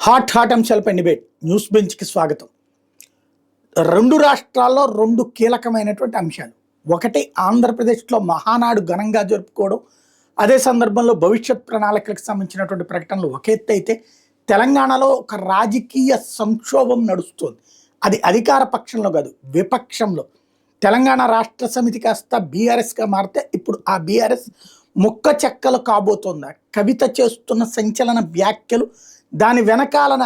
Hot అంశాలపై debate news బెంచ్కి స్వాగతం. రెండు రాష్ట్రాల్లో రెండు కీలకమైనటువంటి అంశాలు. ఒకటి, ఆంధ్రప్రదేశ్లో మహానాడు ఘనంగా జరుపుకోవడం, అదే సందర్భంలో భవిష్యత్ ప్రణాళికలకు సంబంధించినటువంటి ప్రకటనలు ఒక ఎత్తు అయితే, తెలంగాణలో ఒక రాజకీయ సంక్షోభం నడుస్తుంది. అది అధికార పక్షంలో కాదు, విపక్షంలో. తెలంగాణ రాష్ట్ర సమితి కాస్త బీఆర్ఎస్గా మారితే ఇప్పుడు ఆ బీఆర్ఎస్ ముక్క చెక్కలు కాబోతోంది. కవిత చేస్తున్న సంచలన వ్యాఖ్యలు, దాని వెనకాలన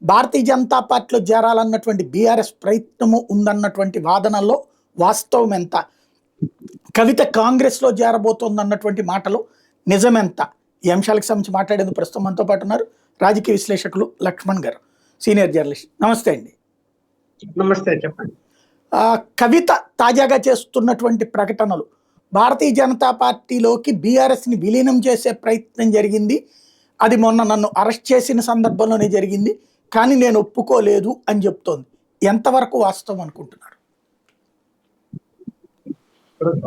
భారతీయ జనతా పార్టీలో చేరాలన్నటువంటి బీఆర్ఎస్ ప్రయత్నము ఉందన్నటువంటి వాదనల్లో వాస్తవం ఎంత, కవిత కాంగ్రెస్లో చేరబోతోందన్నటువంటి మాటలు నిజమెంత, ఈ అంశాలకు సంబంధించి మాట్లాడేందుకు ప్రస్తుతం మనతో పాటు ఉన్నారు రాజకీయ విశ్లేషకులు లక్ష్మణ్ గారు, సీనియర్ జర్నలిస్ట్. నమస్తే అండి. నమస్తే, చెప్పండి. కవిత తాజాగా చేస్తున్నటువంటి ప్రకటనలు భారతీయ జనతా పార్టీలోకి బీఆర్ఎస్ని విలీనం చేసే ప్రయత్నం జరిగింది, అది మొన్న నన్ను అరెస్ట్ చేసిన సందర్భంలోనే జరిగింది, కానీ నేను ఒప్పుకోలేదు అని చెప్తోంది. ఎంతవరకు వాస్తవం అనుకుంటున్నారు?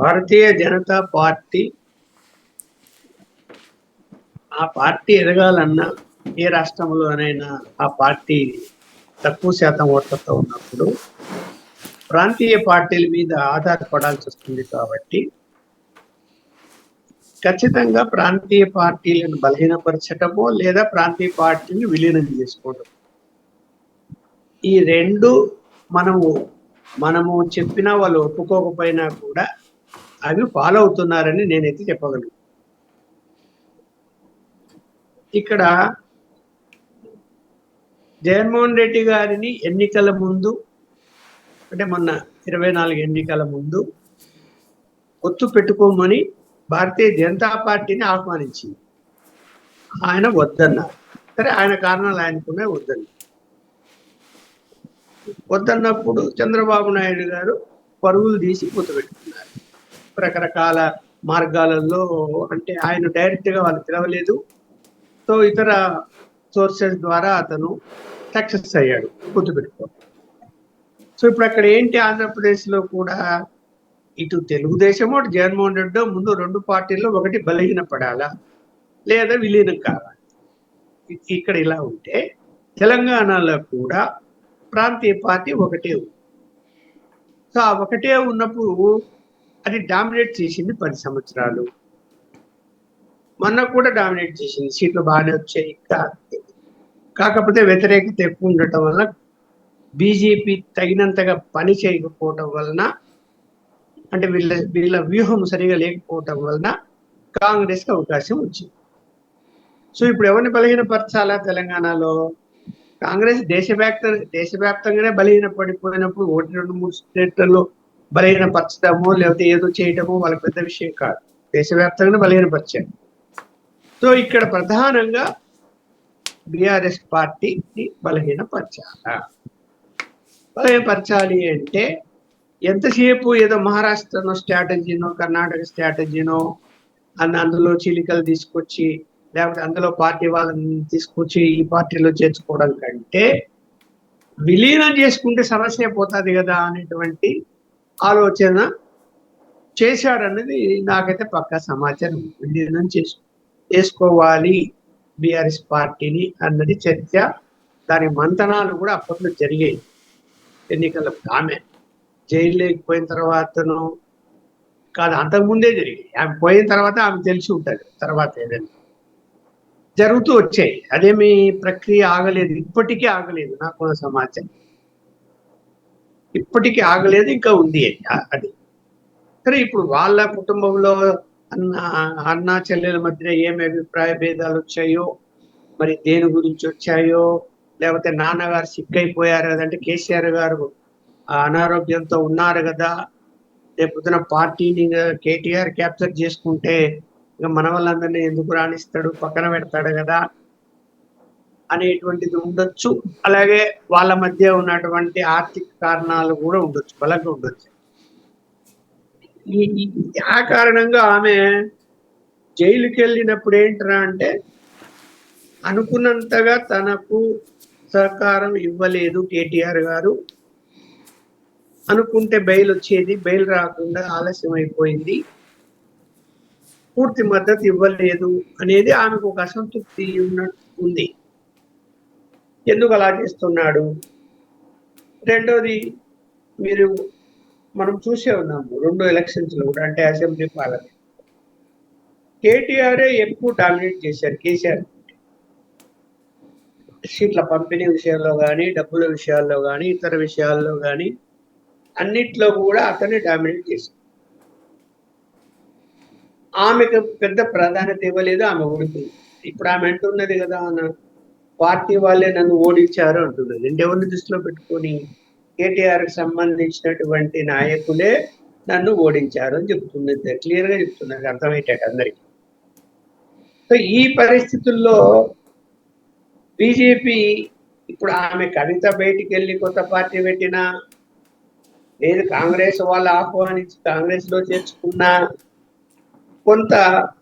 భారతీయ జనతా పార్టీ ఆ పార్టీ ఎదగాలన్నా ఏ రాష్ట్రంలోనైనా ఆ పార్టీ తక్కువ శాతం ఓట్లతో ఉన్నప్పుడు ప్రాంతీయ పార్టీల మీద ఆధారపడాల్సి వస్తుంది. కాబట్టి ఖచ్చితంగా ప్రాంతీయ పార్టీలను బలహీనపరచటమో లేదా ప్రాంతీయ పార్టీని విలీనం చేసుకోవడం, ఈ రెండు మనము చెప్పినా వాళ్ళు ఒప్పుకోకపోయినా కూడా అవి ఫాలో అవుతున్నారని నేనైతే చెప్పగలను. ఇక్కడ జగన్మోహన్ రెడ్డి గారిని ఎన్నికల ముందు, అంటే మొన్న 24 ఎన్నికల ముందు ఒత్తు పెట్టుకోమని భారతీయ జనతా పార్టీని ఆహ్వానించింది. ఆయన వద్దన్నారు. సరే, ఆయన కారణాలు ఆయనకునే వద్దన్నప్పుడు చంద్రబాబు నాయుడు గారు పరుగులు తీసి పొత్తు పెట్టుకున్నారు. రకరకాల మార్గాలలో, అంటే ఆయన డైరెక్ట్గా వాళ్ళు పిలవలేదు, సో ఇతర సోర్సెస్ ద్వారా అతను సక్సెస్ అయ్యాడు పొత్తు పెట్టుకోవడం. సో ఇప్పుడు అక్కడ ఏంటి, ఆంధ్రప్రదేశ్లో కూడా ఇటు తెలుగుదేశం అటు జగన్మోహన్ రెడ్డి ముందు రెండు పార్టీల్లో ఒకటి బలహీనపడాలా లేదా విలీనం కావాలి. ఇక్కడ ఇలా ఉంటే తెలంగాణలో కూడా ప్రాంతీయ పార్టీ ఒకటే ఉంది. సో ఆ ఒకటే ఉన్నప్పుడు అది డామినేట్ చేసింది 10 సంవత్సరాలు. మొన్న కూడా డామినేట్ చేసింది, సీట్లు బాగానే వచ్చాయి. కాకపోతే వ్యతిరేకత ఎక్కువ ఉండటం వలన, బీజేపీ తగినంతగా పని చేయకపోవటం వలన, అంటే వీళ్ళ వ్యూహం సరిగా లేకపోవటం వలన కాంగ్రెస్కి అవకాశం వచ్చింది. సో ఇప్పుడు ఎవరిని బలహీనపరచాలా తెలంగాణలో? కాంగ్రెస్ దేశవ్యాప్తంగానే బలహీనపడిపోయినప్పుడు 1-2-3 స్టేట్లలో బలహీనపరచడమో లేకపోతే ఏదో చేయటమో వాళ్ళకి పెద్ద విషయం కాదు. దేశవ్యాప్తంగానే బలహీనపరిచారు. సో ఇక్కడ ప్రధానంగా బీఆర్ఎస్ పార్టీని బలహీనపరచాలి అంటే ఎంతసేపు ఏదో మహారాష్ట్రలో స్ట్రాటజీనో కర్ణాటక స్ట్రాటజీనో అందులో చీలికలు తీసుకొచ్చి, లేకపోతే అందులో పార్టీ వాళ్ళని తీసుకొచ్చి ఈ పార్టీలో చేర్చుకోవడం కంటే విలీనం చేసుకుంటే సమస్య పోతుంది కదా అనేటువంటి ఆలోచన చేశారన్నది నాకైతే పక్కా సమాచారం. విలీనం చేసుకోవాలి బీఆర్ఎస్ పార్టీని అన్నది చర్చ, దాని మంతనాలు కూడా అప్పట్లో జరిగాయి. ఎన్నికల ఆమె జైల్లోకి పోయిన తర్వాతను కాదు, అంతకుముందే జరిగాయి. ఆమె పోయిన తర్వాత ఆమె తెలిసి ఉంటుంది తర్వాత ఏదైనా జరుగుతూ వచ్చాయి. అదేమి ప్రక్రియ ఆగలేదు, ఇప్పటికీ ఆగలేదు. నాకున్న సమాచారం ఇప్పటికీ ఆగలేదు, ఇంకా ఉంది అది. సరే, ఇప్పుడు వాళ్ళ కుటుంబంలో అన్న చెల్లెల మధ్య ఏమి అభిప్రాయ భేదాలు వచ్చాయో, మరి దేని గురించి వచ్చాయో, లేకపోతే నాన్నగారు సిక్ అయిపోయారు కదంటే కేసీఆర్ గారు అనారోగ్యంతో ఉన్నారు కదా, రేపొద్దున పార్టీని కేటీఆర్ క్యాప్చర్ చేసుకుంటే ఇక మన వాళ్ళందరినీ ఎందుకు రాణిస్తాడు, పక్కన పెడతాడు కదా అనేటువంటిది ఉండొచ్చు. అలాగే వాళ్ళ మధ్య ఉన్నటువంటి ఆర్థిక కారణాలు కూడా ఉండొచ్చు, బలంగా ఉండొచ్చు. ఆ కారణంగా ఆమె జైలుకి వెళ్ళినప్పుడు ఏంటరా అంటే, అనుకున్నంతగా తనకు సహకారం ఇవ్వలేదు కేటీఆర్ గారు. అనుకుంటే బెయిల్ వచ్చేది, బెయిల్ రాకుండా ఆలస్యం అయిపోయింది, పూర్తి మద్దతు ఇవ్వలేదు అనేది ఆమెకు ఒక అసంతృప్తి ఉంది. ఎందుకు అలా చేస్తున్నాడు? రెండోది, మీరు మనం చూసే ఉన్నాము 2 ఎలక్షన్స్ లో కూడా, అంటే అసెంబ్లీ పార్లమెంట్ కేటీఆర్ ఎక్కువ డామినేట్ చేశారు కేసీఆర్. సీట్ల పంపిణీ విషయంలో కానీ, డబ్బుల విషయాల్లో కానీ, ఇతర విషయాల్లో కానీ అన్నిట్లో కూడా అతనే డామినేట్ చేశారు. ఆమెకు పెద్ద ప్రాధాన్యత ఇవ్వలేదు, ఆమె ఓడిపోయింది. ఇప్పుడు ఆమె అంటున్నది కదా, పార్టీ వాళ్ళే నన్ను ఓడించారు అంటున్నది. అంటే ఎవరిని దృష్టిలో పెట్టుకొని? కేటీఆర్ కి సంబంధించినటువంటి నాయకులే నన్ను ఓడించారు అని చెప్తున్నది. క్లియర్ గా చెప్తున్నది, అర్థమయ్యేటట్టు అందరికి. సో ఈ పరిస్థితుల్లో బీజేపీ ఇప్పుడు ఆమె కవిత బయటికి వెళ్ళి కొత్త పార్టీ పెట్టినా, లేదు కాంగ్రెస్ వాళ్ళు ఆహ్వానించి కాంగ్రెస్ లో చేర్చుకున్నా, కొంత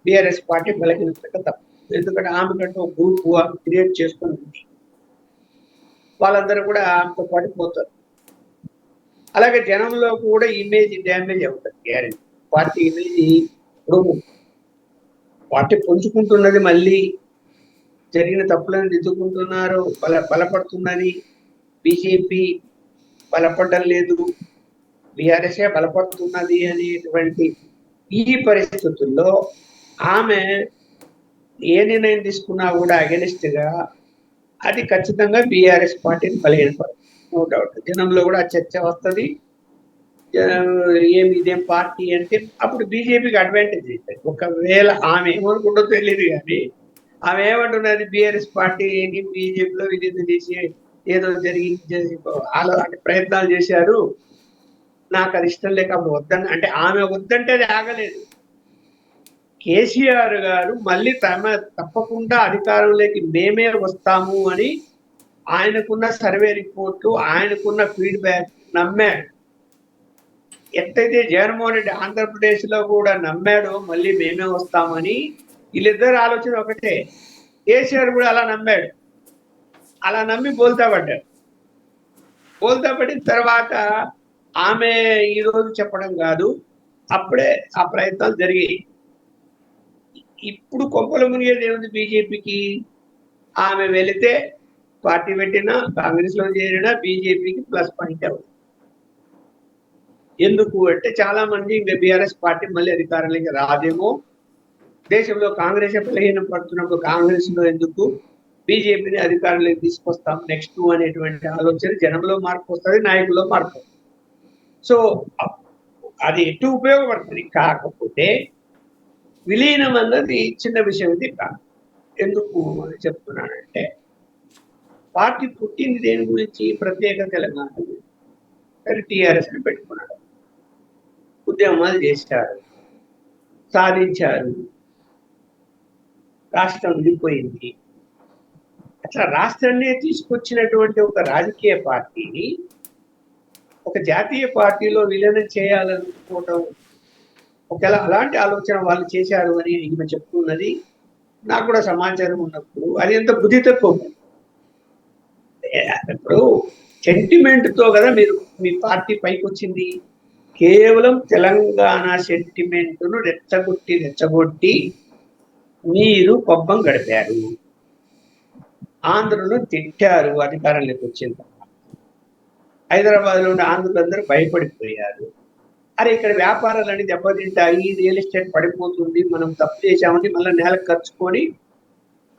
బీఆర్ఎస్ పార్టీ బలహీనత తప్ప. ఎందుకంటే ఆమె కంటే ఒక గ్రూప్ క్రియేట్ చేసుకుని వాళ్ళందరూ కూడా ఆమెతో పడిపోతారు. అలాగే జనంలో కూడా ఇమేజ్ డ్యామేజ్ అవుతుంది. గ్యారెంటీ పార్టీ ఇమేజ్ ఇప్పుడు పార్టీ పుంజుకుంటున్నది, మళ్ళీ జరిగిన తప్పులను దిద్దుకుంటున్నారు, బలపడుతున్నది. బీజేపీ బలపడడం లేదు, బీఆర్ఎస్ బలపడుతున్నది అనేటువంటి ఈ పరిస్థితుల్లో ఆమె ఏ నిర్ణయం తీసుకున్నా కూడా అగెనిస్ట్ గా అది ఖచ్చితంగా బీఆర్ఎస్ పార్టీని బలహీనపడుతుంది. నో డౌట్ జనంలో కూడా చర్చ వస్తుంది. ఏమి ఇదేం పార్టీ అంటే అప్పుడు బీజేపీకి అడ్వాంటేజ్ అవుతుంది. ఒకవేళ ఆమె ఏమనుకుంటో తెలియదు, కానీ ఆమె ఏమంటున్నది, బీఆర్ఎస్ పార్టీ ఏంటి బీజేపీలో విలీనం చేసి ఏదో అలాంటి ప్రయత్నాలు చేశారు, నాకు అది ఇష్టం లేక అప్పుడు వద్దని. అంటే ఆమె వద్దంటే అది ఆగలేదు. కేసీఆర్ గారు మళ్ళీ తప్పకుండా అధికారంలోకి మేమే వస్తాము అని ఆయనకున్న సర్వే రిపోర్టు, ఆయనకున్న ఫీడ్బ్యాక్ నమ్మాడు. ఎట్టయితే జగన్మోహన్ రెడ్డి ఆంధ్రప్రదేశ్ లో కూడా నమ్మాడో మళ్ళీ మేమే వస్తామని, వీళ్ళిద్దరు ఆలోచన ఒకటే. కేసీఆర్ కూడా అలా నమ్మాడు, అలా నమ్మి బోల్తా పడ్డాడు. బోల్తా పడిన తర్వాత ఆమె ఈ రోజు చెప్పడం కాదు, అప్పుడే ఆ ప్రయత్నాలు జరిగాయి. ఇప్పుడు కొంపలు మునిగేది ఏముంది బీజేపీకి? ఆమె వెళితే పార్టీ పెట్టినా, కాంగ్రెస్ లో చేరినా బీజేపీకి ప్లస్ పాయింట్ అవుతుంది. ఎందుకు అంటే చాలా మంది ఇంకా బీఆర్ఎస్ పార్టీ మళ్ళీ అధికారంలోకి రాదేమో, దేశంలో కాంగ్రెస్ బలహీనం పడుతున్నప్పుడు కాంగ్రెస్ లో ఎందుకు, బీజేపీని అధికారంలోకి తీసుకొస్తాం నెక్స్ట్ అనేటువంటి ఆలోచన జనంలో మార్పు వస్తుంది, నాయకుల్లో మార్పు. సో అది ఎటు ఉపయోగపడుతుంది. కాకపోతే విలీనం అన్నది చిన్న విషయం ఇది కాదు. ఎందుకు అని చెప్తున్నానంటే, పార్టీ పుట్టింది దేని గురించి? ప్రత్యేక తెలంగాణ టీఆర్ఎస్ ని పెట్టుకున్నాడు, ఉద్యమాలు చేశారు, సాధించారు, రాష్ట్రం విడిపోయింది. అట్లా రాష్ట్రాన్ని తీసుకొచ్చినటువంటి ఒక రాజకీయ పార్టీని ఒక జాతీయ పార్టీలో విలీనం చేయాలనుకోవటం, ఒకవేళ అలాంటి ఆలోచన వాళ్ళు చేశారు అని ఈమె చెప్తున్నది. నాకు కూడా సమాచారం ఉన్నప్పుడు అది ఎంత బుద్ధి తక్కువ. ఇప్పుడు సెంటిమెంట్ తో కదా మీరు మీ పార్టీ పైకి వచ్చింది. కేవలం తెలంగాణ సెంటిమెంట్ ను రెచ్చగొట్టి మీరు పబ్బం గడిపారు, ఆంధ్రను తిట్టారు. అధికారంలోకి వచ్చింది హైదరాబాద్ లో ఉన్న ఆంధ్రులందరూ భయపడిపోయారు. అరే ఇక్కడ వ్యాపారాలన్నీ దెబ్బతింటాయి, రియల్ ఎస్టేట్ పడిపోతుంది, మనం తప్పు చేశామని మళ్ళీ నేలకు ఖర్చుకొని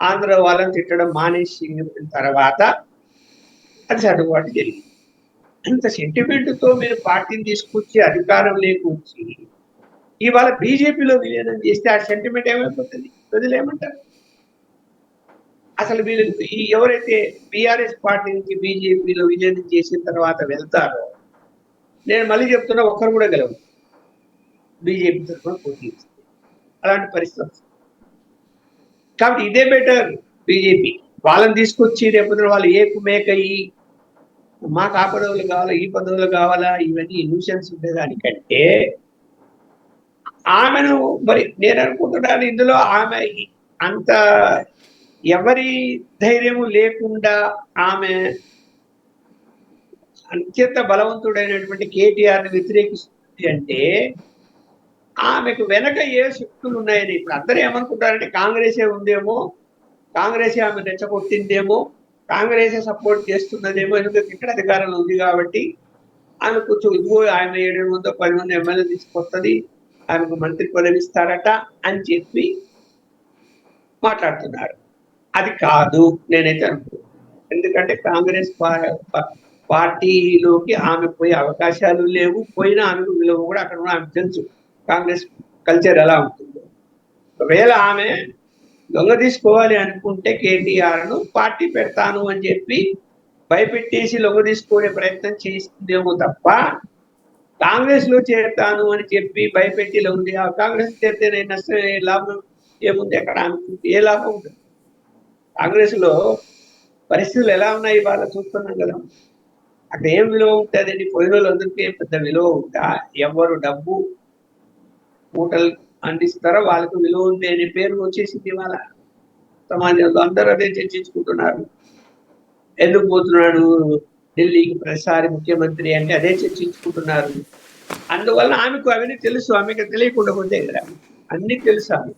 ఆంధ్ర వాళ్ళని తిట్టడం మానేసి తర్వాత అది సర్దుబాటు జరిగింది. అంత సెంటిమెంట్ తో మీరు పార్టీని తీసుకొచ్చి అధికారం లేకొచ్చి ఇవాళ బీజేపీలో విలీనం చేస్తే ఆ సెంటిమెంట్ ఏమైపోతుంది? ప్రజలు ఏమంటారు? అసలు వీళ్ళు ఎవరైతే బీఆర్ఎస్ పార్టీ నుంచి బీజేపీలో విలీనం చేసిన తర్వాత వెళ్తారో, నేను మళ్ళీ చెప్తున్నా, ఒక్కరు కూడా గెలవు బీజేపీ తరఫున పోటీ చేస్తుంది. అలాంటి పరిస్థితి. కాబట్టి ఇదే బెటర్ బీజేపీ. వాళ్ళని తీసుకొచ్చి రేపు వాళ్ళు ఏకుమేకయ్యి మాకు ఆ పదవులు కావాలా, ఈ పదవులు కావాలా, ఇవన్నీ న్యూసెన్స్ ఉండేదానికంటే ఆమెను, మరి నేను అనుకుంటున్నాను ఇందులో ఆమె అంత ఎవరి ధైర్యము లేకుండా ఆమె అత్యంత బలవంతుడైనటువంటి కేటీఆర్ ని వ్యతిరేకిస్తుంది అంటే ఆమెకు వెనక ఏ శక్తులు ఉన్నాయని. ఇప్పుడు అందరూ ఏమనుకుంటారంటే కాంగ్రెసే ఉందేమో, కాంగ్రెసే ఆమె రెచ్చగొట్టిందేమో, కాంగ్రెస్ సపోర్ట్ చేస్తున్నదేమో, ఎందుకంటే ఇక్కడ అధికారంలో ఉంది కాబట్టి ఆమె కొంచెం ఇదిగో ఆమె 7 మంది ఎమ్మెల్యే తీసుకొస్తుంది, ఆమెకు మంత్రి పదవి ఇస్తారట అని చెప్పి మాట్లాడుతున్నారు. అది కాదు నేనైతే అనుకుంటున్నాను. ఎందుకంటే కాంగ్రెస్ పార్టీలోకి ఆమె పోయే అవకాశాలు లేవు. పోయినా ఆమెకు విలువ కూడా అక్కడ ఉన్న ఆమెకు తెలుసు కాంగ్రెస్ కల్చర్ ఎలా ఉంటుందో. ఒకవేళ ఆమె దొంగ తీసుకోవాలి అనుకుంటే కేటీఆర్ ను పార్టీ పెడతాను అని చెప్పి భయపెట్టేసి లొంగ తీసుకునే ప్రయత్నం చేస్తుందేమో తప్ప, కాంగ్రెస్ లో చేరతాను అని చెప్పి భయపెట్టి లొంగి కాంగ్రెస్ చేరితే నష్టం లాభం ఏముంది అక్కడ? ఏ లాభం ఉంటుంది? కాంగ్రెస్ లో పరిస్థితులు ఎలా ఉన్నాయి ఇవాళ చూస్తున్నాం కదా. అక్కడ ఏం విలువ ఉంటుందండి? పోయిన వాళ్ళందరికీ ఏం పెద్ద విలువ ఉంటా? ఎవరు డబ్బు మూటలు అందిస్తారో వాళ్ళకు విలువ ఉంది అనే పేరు వచ్చేసింది ఇవాళ సమాజంలో. అందరూ అదే చర్చించుకుంటున్నారు. ఎందుకు పోతున్నాడు ఢిల్లీకి ప్రతిసారి ముఖ్యమంత్రి అంటే అదే చర్చించుకుంటున్నారు. అందువల్ల ఆమెకు అవన్నీ తెలుసు. ఆమెకు తెలియకుండా పోతే కదా, అన్ని తెలుసు ఆమె.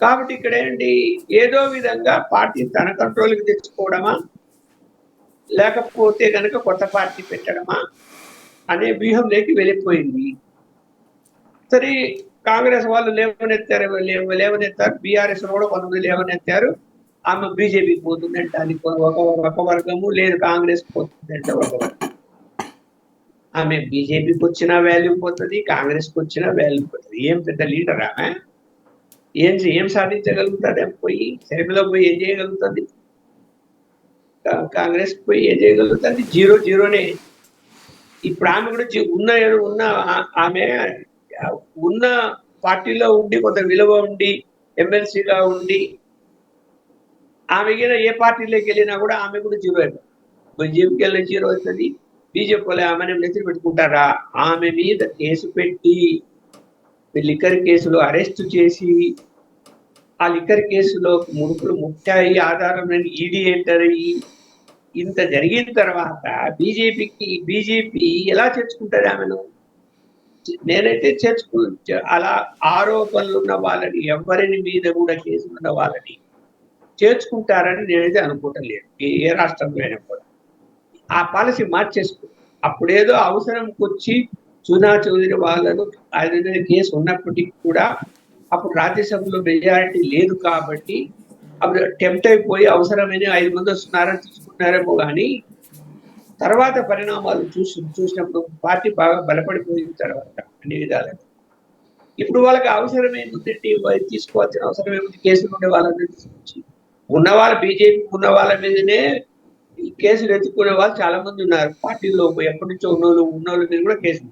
కాబట్టి ఇక్కడ ఏంటి, ఏదో విధంగా పార్టీ తన కంట్రోల్కి తెచ్చుకోవడమా, లేకపోతే కనుక కొత్త పార్టీ పెట్టడమా అనే వ్యూహంలోకి వెళ్ళిపోయింది. సరే, కాంగ్రెస్ వాళ్ళు లేవనెత్తారు, బీఆర్ఎస్ కూడా కొంతమంది లేవనెత్తారు. ఆమె బీజేపీకి పోతుందంట, అది ఒక వర్గము, లేదు కాంగ్రెస్ పోతుందంటే ఒక వర్గం. ఆమె బీజేపీకి వచ్చిన వాల్యూ పోతుంది, కాంగ్రెస్కి వచ్చిన వాల్యూ పోతుంది. ఏం పెద్ద లీడర్ ఆమె? ఏం సాధించగలుగుతుంది? పోయి శర్మిలో పోయి ఏం చేయగలుగుతుంది? కాంగ్రెస్ పోయి ఏం చేయగలుగుతుంది? జీరోనే. ఇప్పుడు ఆమె కూడా ఉన్న ఆమె ఉన్న పార్టీలో ఉండి కొంత విలువ ఉండి ఎమ్మెల్సీగా ఉండి ఆమె ఏ పార్టీలోకి వెళ్ళినా కూడా ఆమె కూడా జీరో అయిపోతుంది. బీజేపీకి వెళ్ళిన జీరో అవుతుంది. బీజేపీ వాళ్ళు ఆమెను నెత్తి పెట్టుకుంటారా? ఆమె మీద కేసు పెట్టి లిక్కర్ కేసులో అరెస్ట్ చేసి ఆ లిక్కర్ కేసులో ముడుపులు ముట్టాయి, ఆధారం ఈడీ ఎంటర్ అయ్యి ఇంత జరిగిన తర్వాత బీజేపీ ఎలా చేర్చుకుంటారు ఆమెను? నేనైతే అలా ఆరోపణలు ఉన్న వాళ్ళని, ఎవరిని మీద కూడా కేసులు ఉన్న వాళ్ళని చేర్చుకుంటారని నేనైతే అనుకోవటం లేదు. ఏ రాష్ట్రంలో అయినా కూడా ఆ పాలసీ మార్చేసుకో. అప్పుడేదో అవసరంకి వచ్చి సునా చౌదరి వాళ్ళను ఆయన కేసు ఉన్నప్పటికీ కూడా అప్పుడు రాజ్యసభలో మెజారిటీ లేదు కాబట్టి అప్పుడు టెంప్ట్ అయిపోయి అవసరమైన 5 మంది వస్తున్నారని తీసుకున్నారేమో కానీ తర్వాత పరిణామాలు చూసినప్పుడు పార్టీ బాగా బలపడిపోయిన తర్వాత అన్ని విధాలుగా ఇప్పుడు వాళ్ళకి అవసరం ఏముందండి? తీసుకోవాల్సిన అవసరం ఏముంది? కేసులు ఉండే వాళ్ళని తీసుకొచ్చి బీజేపీ ఉన్న వాళ్ళ మీదనే ఈ కేసులు ఎత్తుకునే వాళ్ళు చాలా మంది ఉన్నారు. పార్టీలో ఎప్పటి నుంచో ఉన్నోళ్ళ మీద కూడా కేసులు.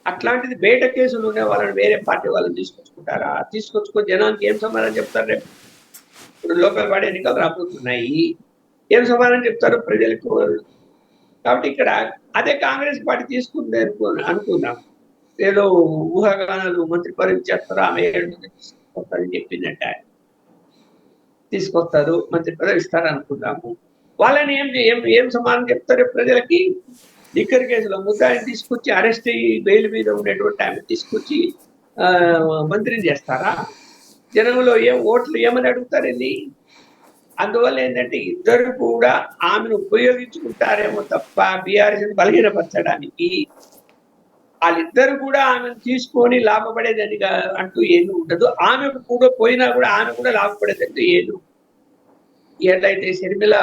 అట్లాంటిది బయట కేసులు ఉండే వాళ్ళని వేరే పార్టీ వాళ్ళని తీసుకొచ్చుకుంటారా? తీసుకొచ్చుకొని జనానికి ఏం సమాధానం చెప్తారు? రేపు ఇప్పుడు లోకల్ బాడీ ఎన్నికలు రాబోతున్నాయి, ఏం సమాధానం చెప్తారు ప్రజలకు? కాబట్టి ఇక్కడ అదే కాంగ్రెస్ పార్టీ తీసుకుంది అనుకుందాం. ఏదో ఊహాగానాలు, మంత్రి పదవి చేస్తారు, ఆమె 7 మంది తీసుకొస్తారని చెప్పిందంట, తీసుకొస్తారు, మంత్రి పదవి ఇస్తారు అనుకుందాము. వాళ్ళని ఏం సమాధానం చెప్తారు ప్రజలకి? లిక్కర్ కేసులో ముద్దాయిని తీసుకొచ్చి అరెస్ట్ అయ్యి బెయిల్ మీద ఉండేటువంటి ఆమె తీసుకొచ్చి మంత్రిని చేస్తారా? జనంలో ఓట్లు ఏమని అడుగుతారండి? అందువల్ల ఏంటంటే ఇద్దరు కూడా ఆమెను ఉపయోగించుకుంటారేమో తప్ప బీఆర్ఎస్ బలహీనపరచడానికి వాళ్ళిద్దరు కూడా ఆమెను తీసుకొని లాభపడేదని అంటూ ఏమీ ఉండదు. ఆమె కూడా పోయినా కూడా ఆమె కూడా లాభపడేదంటూ ఏది. ఎట్లయితే షర్మిల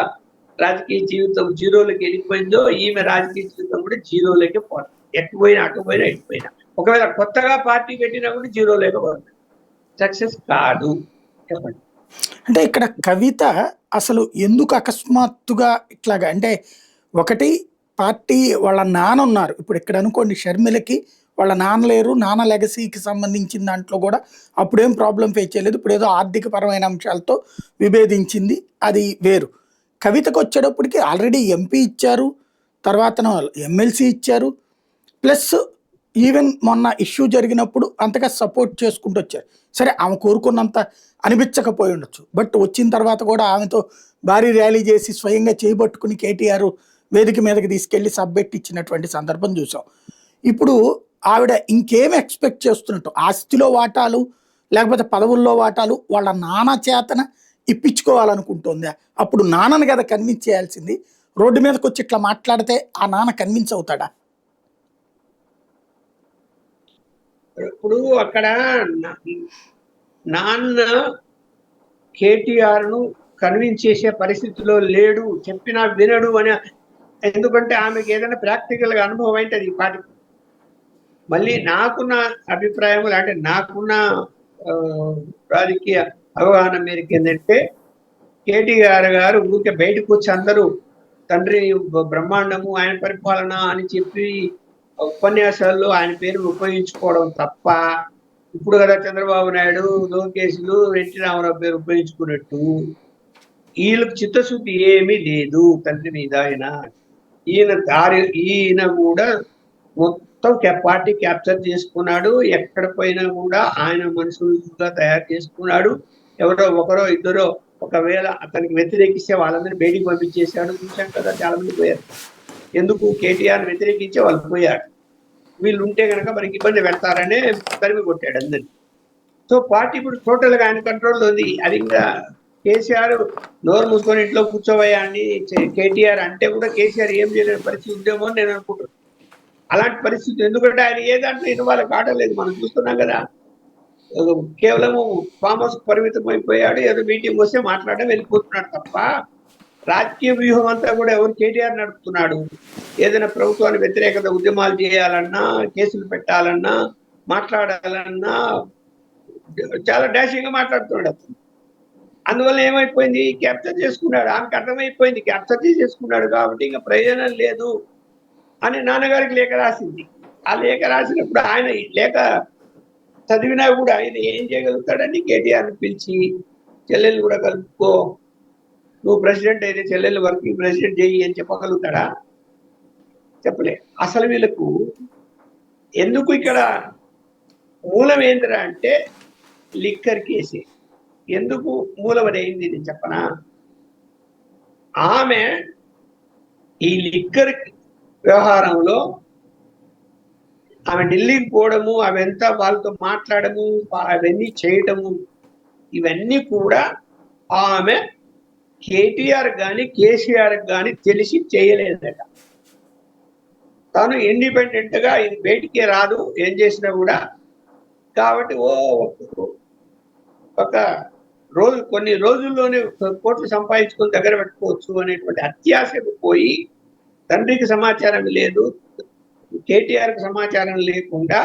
రాజకీయ జీవితం జీరోలోకి వెళ్ళిపోయిందో ఈమె రాజకీయ జీవితం కూడా జీరోలోకి పోతుంది. ఎట్టుపోయినా అటుపోయినా ఎటుపోయినా. ఒకవేళ కొత్తగా పార్టీ పెట్టినా కూడా జీరోలోకి పోతుంది. సక్సెస్ కాదు. చెప్పండి. అంటే ఇక్కడ కవిత అసలు ఎందుకు అకస్మాత్తుగా ఇట్లాగా అంటే, ఒకటి పార్టీ వాళ్ళ నాన్న ఉన్నారు. ఇప్పుడు ఇక్కడ అనుకోండి, షర్మిలకి వాళ్ళ నాన్న లేరు, నాన్న లెగసీకి సంబంధించిన దాంట్లో కూడా అప్పుడేం ప్రాబ్లం ఫేస్ చేయలేదు. ఇప్పుడు ఏదో ఆర్థిక పరమైన అంశాలతో విభేదించింది, అది వేరు. కవితకు వచ్చేటప్పటికి ఆల్రెడీ ఎంపీ ఇచ్చారు, తర్వాత ఎమ్మెల్సీ ఇచ్చారు, ప్లస్ ఈవెన్ మొన్న ఇష్యూ జరిగినప్పుడు అంతగా సపోర్ట్ చేసుకుంటూ వచ్చారు. సరే, ఆమె కోరుకున్నంత అనిపించకపోయి ఉండొచ్చు, బట్ వచ్చిన తర్వాత కూడా ఆమెతో భారీ ర్యాలీ చేసి స్వయంగా చేయబట్టుకుని కేటీఆర్ వేదిక మీదకి తీసుకెళ్లి సబ్మిట్ ఇచ్చినటువంటి సందర్భం చూసాం. ఇప్పుడు ఆవిడ ఇంకేం ఎక్స్పెక్ట్ చేస్తున్నట్టు, ఆస్తిలో వాటాలు లేకపోతే పదవుల్లో వాటాలు వాళ్ళ నాన్న చేతన ఇప్పించుకోవాలనుకుంటోందా? అప్పుడు నాన్నని కదా కన్విన్స్ చేయాల్సింది. రోడ్డు మీదకి వచ్చి ఇట్లా మాట్లాడితే ఆ నాన్న కన్విన్స్ అవుతాడా? ఇప్పుడు అక్కడ నాన్న కేటీఆర్ ను కన్విన్స్ చేసే పరిస్థితిలో లేడు, చెప్పినా వినడు అని. ఎందుకంటే ఆమెకి ఏదైనా ప్రాక్టికల్ గా అనుభవం అయితే ఈ పాటికి. మళ్ళీ నాకున్న అభిప్రాయములు అంటే నాకున్న రాజకీయ అవగాహన మేరకు ఏంటంటే, కేటీఆర్ గారు ఊరికే బయటకు వచ్చి అందరూ తండ్రి బ్రహ్మాండము ఆయన పరిపాలన అని చెప్పి ఉపన్యాసాల్లో ఆయన పేరు ఉపయోగించుకోవడం తప్ప, ఇప్పుడు కదా చంద్రబాబు నాయుడు, లోకేష్లు, ఎన్టీ రామారావు పేరు ఉపయోగించుకున్నట్టు వీళ్ళకి చిత్తశుద్ధి ఏమీ లేదు తండ్రి మీద. ఈయన కూడా మొత్తం పార్టీ క్యాప్చర్ చేసుకున్నాడు. ఎక్కడ పోయినా కూడా ఆయన మనుషులుగా తయారు చేసుకున్నాడు. ఎవరో ఒకరో ఇద్దరో ఒకవేళ అతనికి వ్యతిరేకిస్తే వాళ్ళందరినీ బయటికి పంపించేశాడు. చూశాం కదా, చాలా మంది పోయారు. ఎందుకు? కేటీఆర్ వ్యతిరేకించే వాళ్ళు పోయాడు. వీళ్ళు ఉంటే కనుక మనకి ఇబ్బంది పెడతారనే తరిమి కొట్టాడు అందరినీ. సో పార్టీ ఇప్పుడు టోటల్ గా ఆయన కంట్రోల్లో ఉంది. అది ఇంకా కేసీఆర్ నోరు మూసుకొని ఇంట్లో కూర్చోవయ్యా అని కేటీఆర్ అంటే కూడా కేసీఆర్ ఏం చేయలేని పరిస్థితి ఉందేమో అని నేను అనుకుంటున్నాను. అలాంటి పరిస్థితి, ఎందుకంటే ఆయన ఏ దాంట్లో ఇన్వాల్వ్ కావట్లేదు. మనం చూస్తున్నాం కదా, కేవలము ఫామ్ హౌస్ పరిమితం అయిపోయాడు. ఏదో మీటింగ్ వస్తే మాట్లాడడం వెళ్ళిపోతున్నాడు తప్ప రాజకీయ వ్యూహం అంతా కూడా ఎవరు కేటీఆర్ నడుపుతున్నాడు. ఏదైనా ప్రభుత్వానికి వ్యతిరేకత ఉద్యమాలు చేయాలన్నా, కేసులు పెట్టాలన్నా, మాట్లాడాలన్నా చాలా డాషింగ్ గా మాట్లాడుతున్నాడు అతను. అందువల్ల ఏమైపోయింది, క్యాప్చర్ చేసుకున్నాడు. ఆమెకు అర్థమైపోయింది క్యాప్చర్ చేసుకున్నాడు కాబట్టి ఇంకా ప్రయోజనం లేదు అని నాన్నగారికి లేఖ రాసింది. ఆ లేఖ రాసినప్పుడు ఆయన లేఖ చదివినా కూడా ఆయన ఏం చేయగలుగుతాడని కేటీఆర్ని పిలిచి చెల్లెలు కూడా కలుపుకో, నువ్వు ప్రెసిడెంట్ అయితే చెల్లెలు వర్కింగ్ ప్రెసిడెంట్ చేయి అని చెప్పగలుగుతాడా? చెప్పలే. అసలు వీళ్ళకు ఎందుకు ఇక్కడ మూలం ఏందిరా అంటే లిక్కర్ కేసే. ఎందుకు మూలమనేది నేను చెప్పనా? ఆమె ఈ లిక్కర్ వ్యవహారంలో ఆమె ఢిల్లీకి పోవడము, అవంతా వాళ్ళతో మాట్లాడము, అవన్నీ చేయటము, ఇవన్నీ కూడా ఆమె కేటీఆర్ కానీ కేసీఆర్ కానీ తెలిసి చేయలేదట. తాను ఇండిపెండెంట్ గా ఇది బయటికే రాదు ఏం చేసినా కూడా. కాబట్టి ఒక కొన్ని రోజుల్లోనే కోట్లు సంపాదించుకొని దగ్గర పెట్టుకోవచ్చు అనేటువంటి అత్యాశకు పోయి, తండ్రికి సమాచారం లేదు, కేటీఆర్ కి సమాచారం లేకుండా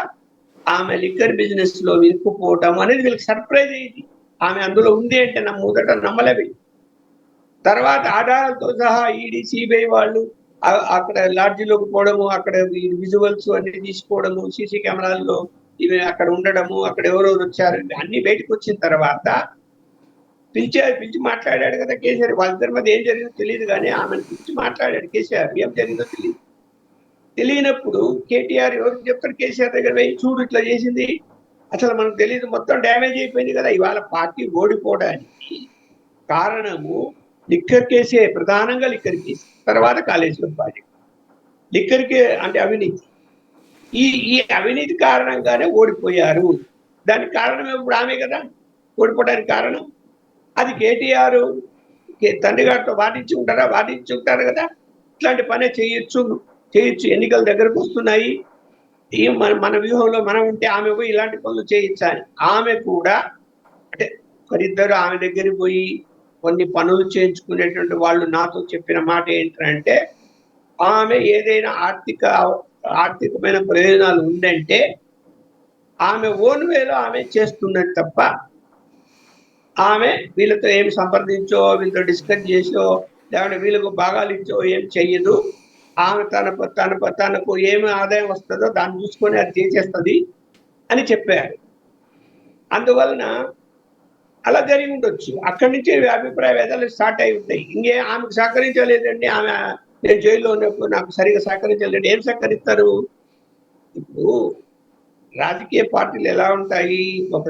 ఆమె లిక్కర్ బిజినెస్ లో ఇరుక్కుపోవటం అనేది వీళ్ళకి సర్ప్రైజ్ అయింది. ఆమె అందులో ఉంది అంటే మొదట నమ్మలేవి. తర్వాత ఆధారాలతో సహా ఈడీ, సిబిఐ వాళ్ళు అక్కడ లాడ్జీలోకి పోవడము, అక్కడ విజువల్స్ అన్ని తీసుకోవడము, సీసీ కెమెరాల్లో ఇవి అక్కడ ఉండడము, అక్కడ ఎవరెవరు వచ్చారు అన్ని బయటకు వచ్చిన తర్వాత పిలిచి మాట్లాడాడు కదా కేసీఆర్. వాళ్ళిద్దరి మధ్య ఏం జరిగిందో తెలియదు, కానీ ఆమెను పిలిచి మాట్లాడాడు కేసీఆర్. ఏం జరిగిందో తెలియనప్పుడు కేటీఆర్ ఎవరికి చెప్తారు? కేసీఆర్ దగ్గర పోయి చూడు ఇట్లా చేసింది, అసలు మనకు తెలియదు, మొత్తం డ్యామేజ్ అయిపోయింది కదా. ఇవాళ పార్టీ ఓడిపోవడానికి కారణము లిక్కర్ కేసే, ప్రధానంగా లిక్కర్ కేసు, తర్వాత కాళేశ్వరం ప్రాజెక్ట్. లిక్కర్ కే అంటే అవినీతి. ఈ అవినీతి కారణంగానే ఓడిపోయారు. దానికి కారణం ఇప్పుడు ఆమె కదా ఓడిపోవడానికి కారణం. అది కేటీఆర్ తండ్రి గారితో వాదించి ఉంటారు కదా. ఇట్లాంటి పనే చేయొచ్చు. ఎన్నికల దగ్గరకు వస్తున్నాయి, మన వ్యూహంలో మనం ఉంటే ఆమె పోయి ఇలాంటి పనులు చేయొచ్చా అని. ఆమె కూడా అంటే ఒకరిద్దరు ఆమె దగ్గరికి పోయి కొన్ని పనులు చేయించుకునేటువంటి వాళ్ళు నాతో చెప్పిన మాట ఏంటంటే, ఆమె ఏదైనా ఆర్థికమైన ప్రయోజనాలు ఉందంటే ఆమె ఓన్ వేలో ఆమె చేస్తున్నది తప్ప ఆమె వీళ్ళతో ఏమి సంప్రదించో, వీళ్ళతో డిస్కస్ చేసో, లేకపోతే వీళ్ళకు భాగాలు ఇచ్చో ఏం చెయ్యదు. ఆమె తనకు ఏమి ఆదాయం వస్తుందో దాన్ని చూసుకొని అది చేసేస్తుంది అని చెప్పారు. అందువలన అలా జరిగి ఉండొచ్చు. అక్కడి నుంచి అభిప్రాయ భేదాలు స్టార్ట్ అయి ఉంటాయి. ఆమెకు సహకరించలేదండి, ఆమె నేను జైల్లో ఉన్నప్పుడు నాకు సరిగా సహకరించలేదండి. ఏం సహకరిస్తారు? ఇప్పుడు రాజకీయ పార్టీలు ఎలా ఉంటాయి, ఒక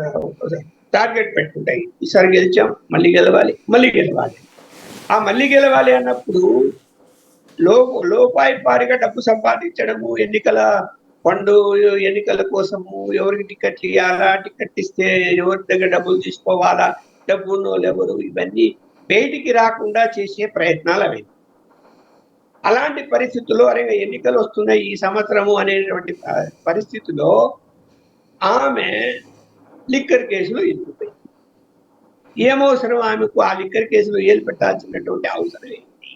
టార్గెట్ పెట్టుకుంటాయి. ఈసారి గెలిచాం, మళ్ళీ గెలవాలి. ఆ మళ్ళీ గెలవాలి అన్నప్పుడు లోపాయిపారిగా డబ్బు సంపాదించడము, ఎన్నికల ఫండు, ఎన్నికల కోసము ఎవరికి టికెట్లు ఇవ్వాలా, టికెట్ ఇస్తే ఎవరి దగ్గర డబ్బులు తీసుకోవాలా డబ్బున్నోళ్ళు ఎవరు ఇవన్నీ బయటికి రాకుండా చేసే ప్రయత్నాలు అవి. అలాంటి పరిస్థితుల్లో అరే ఎన్నికలు వస్తున్నాయి ఈ సంవత్సరము అనేటువంటి పరిస్థితిలో ఆమె లిక్కర్ కేసులో ఇరుక్కుపోయింది. ఏమవసరం ఆమెకు ఆ లిక్కర్ కేసులో ఏలు పెట్టాల్సినటువంటి అవసరం ఏంటి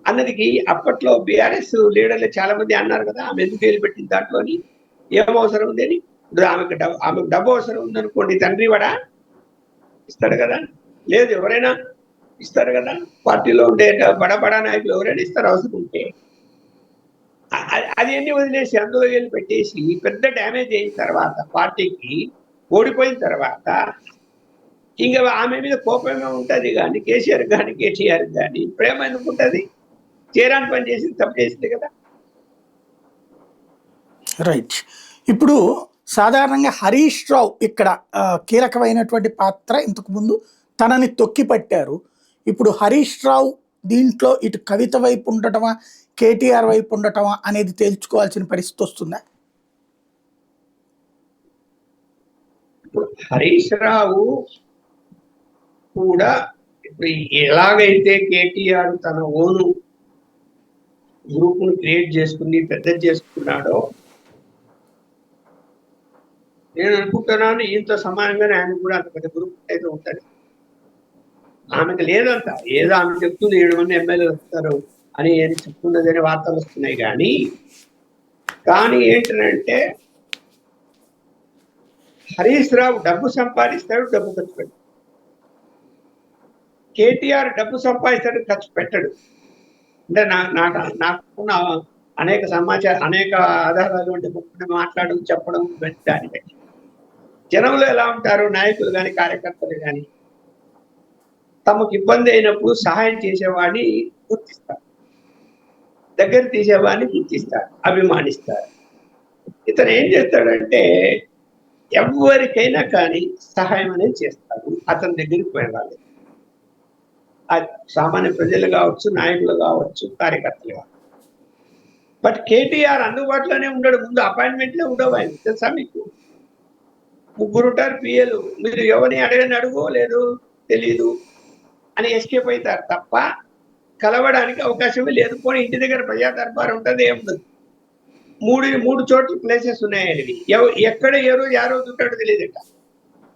అన్నదికి అప్పట్లో బీఆర్ఎస్ లీడర్లు చాలా మంది అన్నారు కదా, ఆమె ఎందుకు ఏలు పెట్టింది దాంట్లోని, ఏమవసరం ఉంది అని. ఇప్పుడు ఆమెకు డబ్బు అవసరం ఉందనుకోండి, తండ్రి వాడా ఇస్తాడు కదా, లేదు ఎవరైనా ఇస్తారు కదా, పార్టీలో ఉండే బడా నాయకులు ఎవరైనా ఇస్తారు అవసరం ఉంటే. అది అన్ని వదిలేసి అందులో వెళ్ళి పెట్టేసి పెద్ద డ్యామేజ్ అయిన తర్వాత పార్టీకి ఓడిపోయిన తర్వాత ఇంకా ఆమె మీద కోపమే ఉంటుంది కానీ కేసీఆర్ కానీ కేటీఆర్ కానీ ప్రేమ ఎందుకు ఉంటుంది? చేరాని పని చేసింది, తప్పు చేసింది కదా. రైట్. ఇప్పుడు సాధారణంగా హరీష్ రావు ఇక్కడ కీలకమైనటువంటి పాత్ర. ఇంతకు ముందు తనని తొక్కి పట్టారు. ఇప్పుడు హరీష్ రావు దీంట్లో ఇటు కవిత వైపు ఉండటమా, కేటీఆర్ వైపు ఉండటమా అనేది తేల్చుకోవాల్సిన పరిస్థితి వస్తుందా? ఇప్పుడు హరీష్ రావు కూడా ఇప్పుడు ఎలాగైతే కేటీఆర్ తన ఓను గ్రూప్ ను క్రియేట్ చేసుకుని పెద్ద చేసుకున్నాడో, నేను అనుకుంటున్నాను ఈయనతో సమానంగానే ఆయన కూడా అంత పెద్ద గ్రూప్ అయితే ఉంటుంది. ఆమెకు లేదంట, ఏదో ఆమె చెప్తుంది 7 మంది ఎమ్మెల్యేలు వస్తారు అని చెప్తున్నది అనే వార్తలు వస్తున్నాయి. కానీ ఏంటంటే హరీష్ రావు డబ్బు సంపాదిస్తాడు, డబ్బు ఖర్చు పెట్టాడు. కేటీఆర్ డబ్బు సంపాదిస్తాడు, ఖర్చు పెట్టడు. అంటే నాకున్న అనేక అనేక ఆధారాలు అంటే మాట్లాడడం చెప్పడం దానిపై జనంలో ఎలా ఉంటారు, నాయకులు కానీ కార్యకర్తలు కానీ తమకు ఇబ్బంది అయినప్పుడు సహాయం చేసేవాడిని గుర్తిస్తారు, దగ్గర తీసేవాడిని గుర్తిస్తారు, అభిమానిస్తారు. ఇతను ఏం చేస్తాడంటే ఎవరికైనా కానీ సహాయం అనేది చేస్తాడు. అతని దగ్గరికి పోయిన వాళ్ళు అది సామాన్య ప్రజలు కావచ్చు, నాయకులు కావచ్చు, కార్యకర్తలు కావచ్చు. బట్ కేటీఆర్ అందుబాటులోనే ఉండడు. ముందు అపాయింట్మెంట్లే ఉండవు ఆయన, తెలుసా మీకు? 3 ఉంటారు పిఏలు, మీరు ఎవరిని అడుగు లేదు తెలీదు అని ఎస్కేప్ అవుతారు తప్ప కలవడానికి అవకాశమే లేదు. పోనీ ఇంటి దగ్గర ప్రజా దర్బార్ ఉంటుంది, ఏముండదు. 3 చోట్ల ప్లేసెస్ ఉన్నాయని ఎక్కడ ఏ రోజు ఉంటాడో తెలియదట.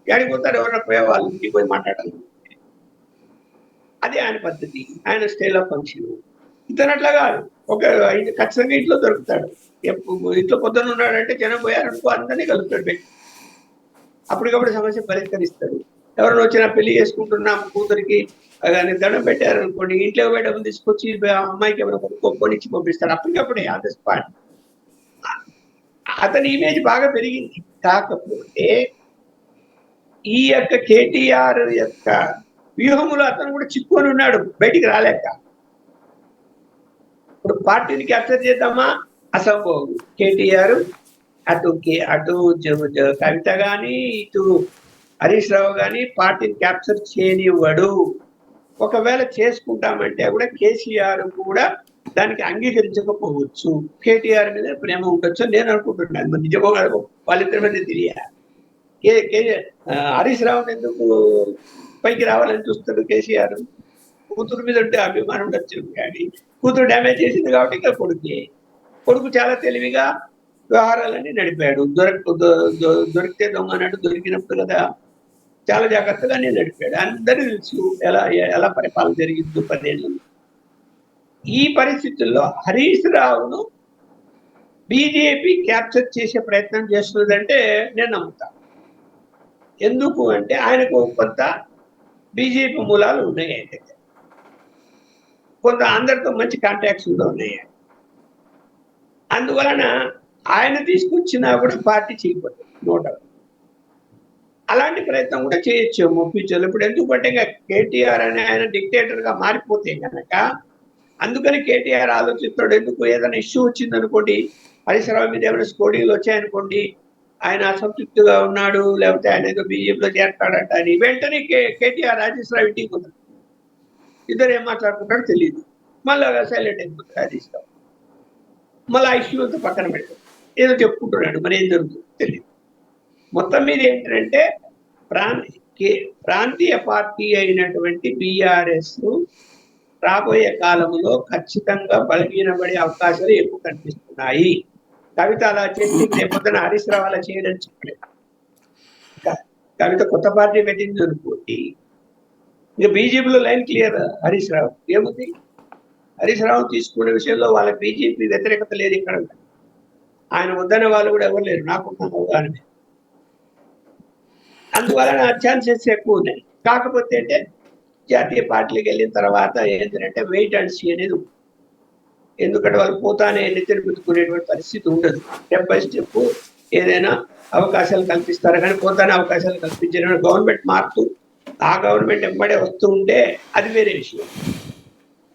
ఎక్కడికి పోతారు, ఎవరైనా పోయే వాళ్ళు ఇంటికి పోయి మాట్లాడాలి. అది ఆయన పద్ధతి, ఆయన స్టైల్ ఆఫ్ ఫంక్షన్. ఇతనట్లా కాదు, ఖచ్చితంగా ఇంట్లో దొరుకుతాడు. ఇంట్లో పొద్దున్న ఉన్నాడంటే జనం పోయారనుకో అందరినీ కలుపుతాడు పెట్టి, అప్పటికప్పుడు సమస్య పరిష్కరిస్తాడు. ఎవరైనా వచ్చినా పెళ్లి చేసుకుంటున్నా కూతురికి కానీ దండం పెట్టారనుకోండి, ఇంట్లో పోయి డబ్బులు తీసుకొచ్చి అమ్మాయికి ఎవరైనా కొనుక్కొనిచ్చి పంపిస్తాడు అప్పటికప్పుడే ఆన్ ద స్పాట్. అతని ఇమేజ్ బాగా పెరిగింది. కాకపోతే ఈ యొక్క కేటీఆర్ యొక్క వ్యూహములో అతను కూడా చిక్కుకొని ఉన్నాడు, బయటికి రాలేక. ఇప్పుడు పార్టీని క్యాప్చర్ చేద్దామా, అసంభవం. కేటీఆర్ అటు కవిత కానీ ఇటు హరీష్ రావు కానీ పార్టీని క్యాప్చర్ చేయనివ్వడు. ఒకవేళ చేసుకుంటామంటే కూడా కేసీఆర్ కూడా దానికి అంగీకరించకపోవచ్చు. కేటీఆర్ మీద ప్రేమ ఉండొచ్చు నేను అనుకుంటున్నాను. మరి నిజమో కాదో వాళ్ళిద్దరి మీద తెలియాలి. హరీష్ రావు ఎందుకు పైకి రావాలని చూస్తాడు కేసీఆర్? కూతురు మీద ఉంటే అభిమానం ఉండొచ్చు, కానీ కూతురు డ్యామేజ్ చేసింది కాబట్టి ఇంకా కొడుకు చాలా తెలివిగా వ్యవహారాలన్నీ నడిపాడు. దొరికితే దొంగ అన్నట్టు దొరికినప్పుడు కదా చాలా జాగ్రత్తగా నేను నడిపాడు. అందరూ తెలుసు ఎలా పరిపాలన జరిగింది 10 ఏళ్ళు. ఈ పరిస్థితుల్లో హరీష్ రావును బీజేపీ క్యాప్చర్ చేసే ప్రయత్నం చేస్తున్నదంటే నేను నమ్ముతాను. ఎందుకు అంటే ఆయనకు కొంత బీజేపీ మూలాలు ఉన్నాయి, ఆయన దగ్గర కొంత అందరితో మంచి కాంటాక్ట్స్ కూడా ఉన్నాయి. అందువలన ఆయన తీసుకొచ్చినా కూడా పార్టీ చేయకపోతుంది నోట. అలాంటి ప్రయత్నం కూడా చేయొచ్చేమో ఫ్యూచర్లో. ఇప్పుడు ఎందుకంటే ఇంకా కేటీఆర్ అనే ఆయన డిక్టేటర్ గా మారిపోతే కనుక అందుకని కేటీఆర్ ఆలోచిస్తాడు. ఎందుకు ఏదైనా ఇష్యూ వచ్చింది అనుకోండి, హరీష్ రావు మీద ఏమైనా స్కోడింగ్లు వచ్చాయనుకోండి, ఆయన అసంతృప్తిగా ఉన్నాడు, లేకపోతే ఆయన ఏదో బీజేపీలో చేస్తాడంట అని వెంటనే కేటీఆర్ రాజేష్ రావు ఇంటికి పోతాడు. ఇద్దరు ఏం మాట్లాడుకుంటాడో తెలియదు, మళ్ళీ సైలెంట్ అయిపోతాడు హరీష్ రావు. మళ్ళీ ఆ ఇష్యూ అంతా పక్కన పెడతాడు, ఏదో చెప్పుకుంటున్నాడు, మరి ఏం జరుగుతుందో తెలియదు. మొత్తం మీద ఏంటంటే ప్రాంతీయ పార్టీ అయినటువంటి బీఆర్ఎస్ రాబోయే కాలంలో ఖచ్చితంగా బలహీనపడే అవకాశాలు ఎక్కువ కనిపిస్తున్నాయి. కవిత అలా చేసి రేపొద్దున హరీష్ రావు అలా చేయడం చెప్పలేదు. కవిత కొత్త పార్టీ పెట్టింది అనుకోండి, ఇక బీజేపీలో లైన్ క్లియర్. హరీష్ రావు ఏముంది, హరీష్ రావు తీసుకునే విషయంలో వాళ్ళ బీజేపీ వ్యతిరేకత లేదు. ఇక్కడ ఆయన వద్దనే వాళ్ళు కూడా ఎవరు లేరు నాకున్న అవగాహన. అందువలన ఛాన్సెస్ ఎక్కువ ఉన్నాయి. కాకపోతే అంటే జాతీయ పార్టీలకు వెళ్ళిన తర్వాత ఏంటంటే వెయిట్ అండ్ సీ అనేది ఉంది. ఎందుకంటే వాళ్ళు పోతానే నెత్తిని పెట్టుకునేటువంటి పరిస్థితి ఉండదు. స్టెప్ బై స్టెప్ ఏదైనా అవకాశాలు కల్పిస్తారు, కానీ పోతానే అవకాశాలు కల్పించిన గవర్నమెంట్ మారుతూ ఆ గవర్నమెంట్ ఎంబడే వస్తూ ఉంటే అది వేరే విషయం.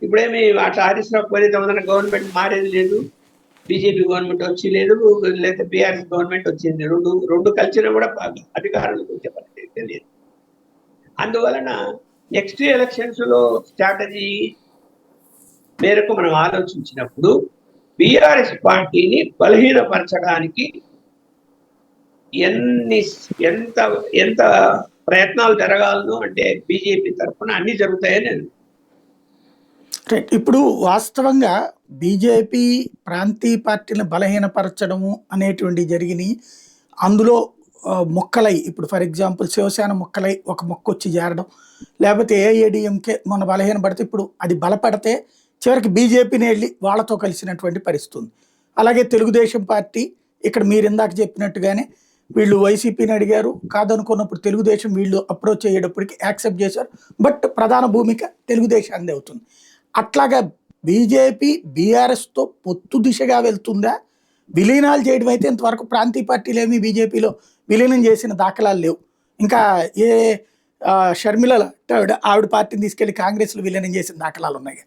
ఇప్పుడేమి అట్లా హరీష్ రావు పోయిన గవర్నమెంట్ మారేది లేదు, బీజేపీ గవర్నమెంట్ వచ్చి లేదు, లేదా బీఆర్ఎస్ గవర్నమెంట్ వచ్చింది. రెండు కలిసినా కూడా అధికారంలోకి వచ్చే పరిస్థితి లేదు. అందువలన నెక్స్ట్ ఎలక్షన్స్ లో స్ట్రాటజీ మేరకు మనం ఆలోచించినప్పుడు బీఆర్ఎస్ పార్టీని బలహీనపరచడానికి ఎంత ఎంత ప్రయత్నాలు జరగాలనో అంటే బీజేపీ తరఫున అన్ని జరుగుతాయని. రైట్. ఇప్పుడు వాస్తవంగా బీజేపీ ప్రాంతీయ పార్టీలను బలహీనపరచడము అనేటువంటివి జరిగినాయి. అందులో మొక్కలై ఇప్పుడు ఫర్ ఎగ్జాంపుల్ శివసేన మొక్కలై ఒక మొక్క వచ్చి చేరడం, లేకపోతే ఏఐఏడిఎంకే మన బలహీనపడితే ఇప్పుడు అది బలపడితే చివరికి బీజేపీని వెళ్ళి వాళ్ళతో కలిసినటువంటి పరిస్థితి ఉంది. అలాగే తెలుగుదేశం పార్టీ ఇక్కడ మీరు ఇందాక చెప్పినట్టుగానే వీళ్ళు వైసీపీని అడిగారు, కాదనుకున్నప్పుడు తెలుగుదేశం వీళ్ళు అప్రోచ్ అయ్యేటప్పటికి యాక్సెప్ట్ చేశారు. బట్ ప్రధాన భూమిక తెలుగుదేశాన్ని అవుతుంది. అట్లాగా బీజేపీ బీఆర్ఎస్తో పొత్తు దిశగా వెళ్తుందా? విలీనాలు చేయడం అయితే ఇంతవరకు ప్రాంతీయ పార్టీలు ఏమీ బీజేపీలో విలీనం చేసిన దాఖలాలు లేవు. ఇంకా ఏ షర్మిల ఆవిడ పార్టీని తీసుకెళ్లి కాంగ్రెస్లో విలీనం చేసిన దాఖలాలు ఉన్నాయి.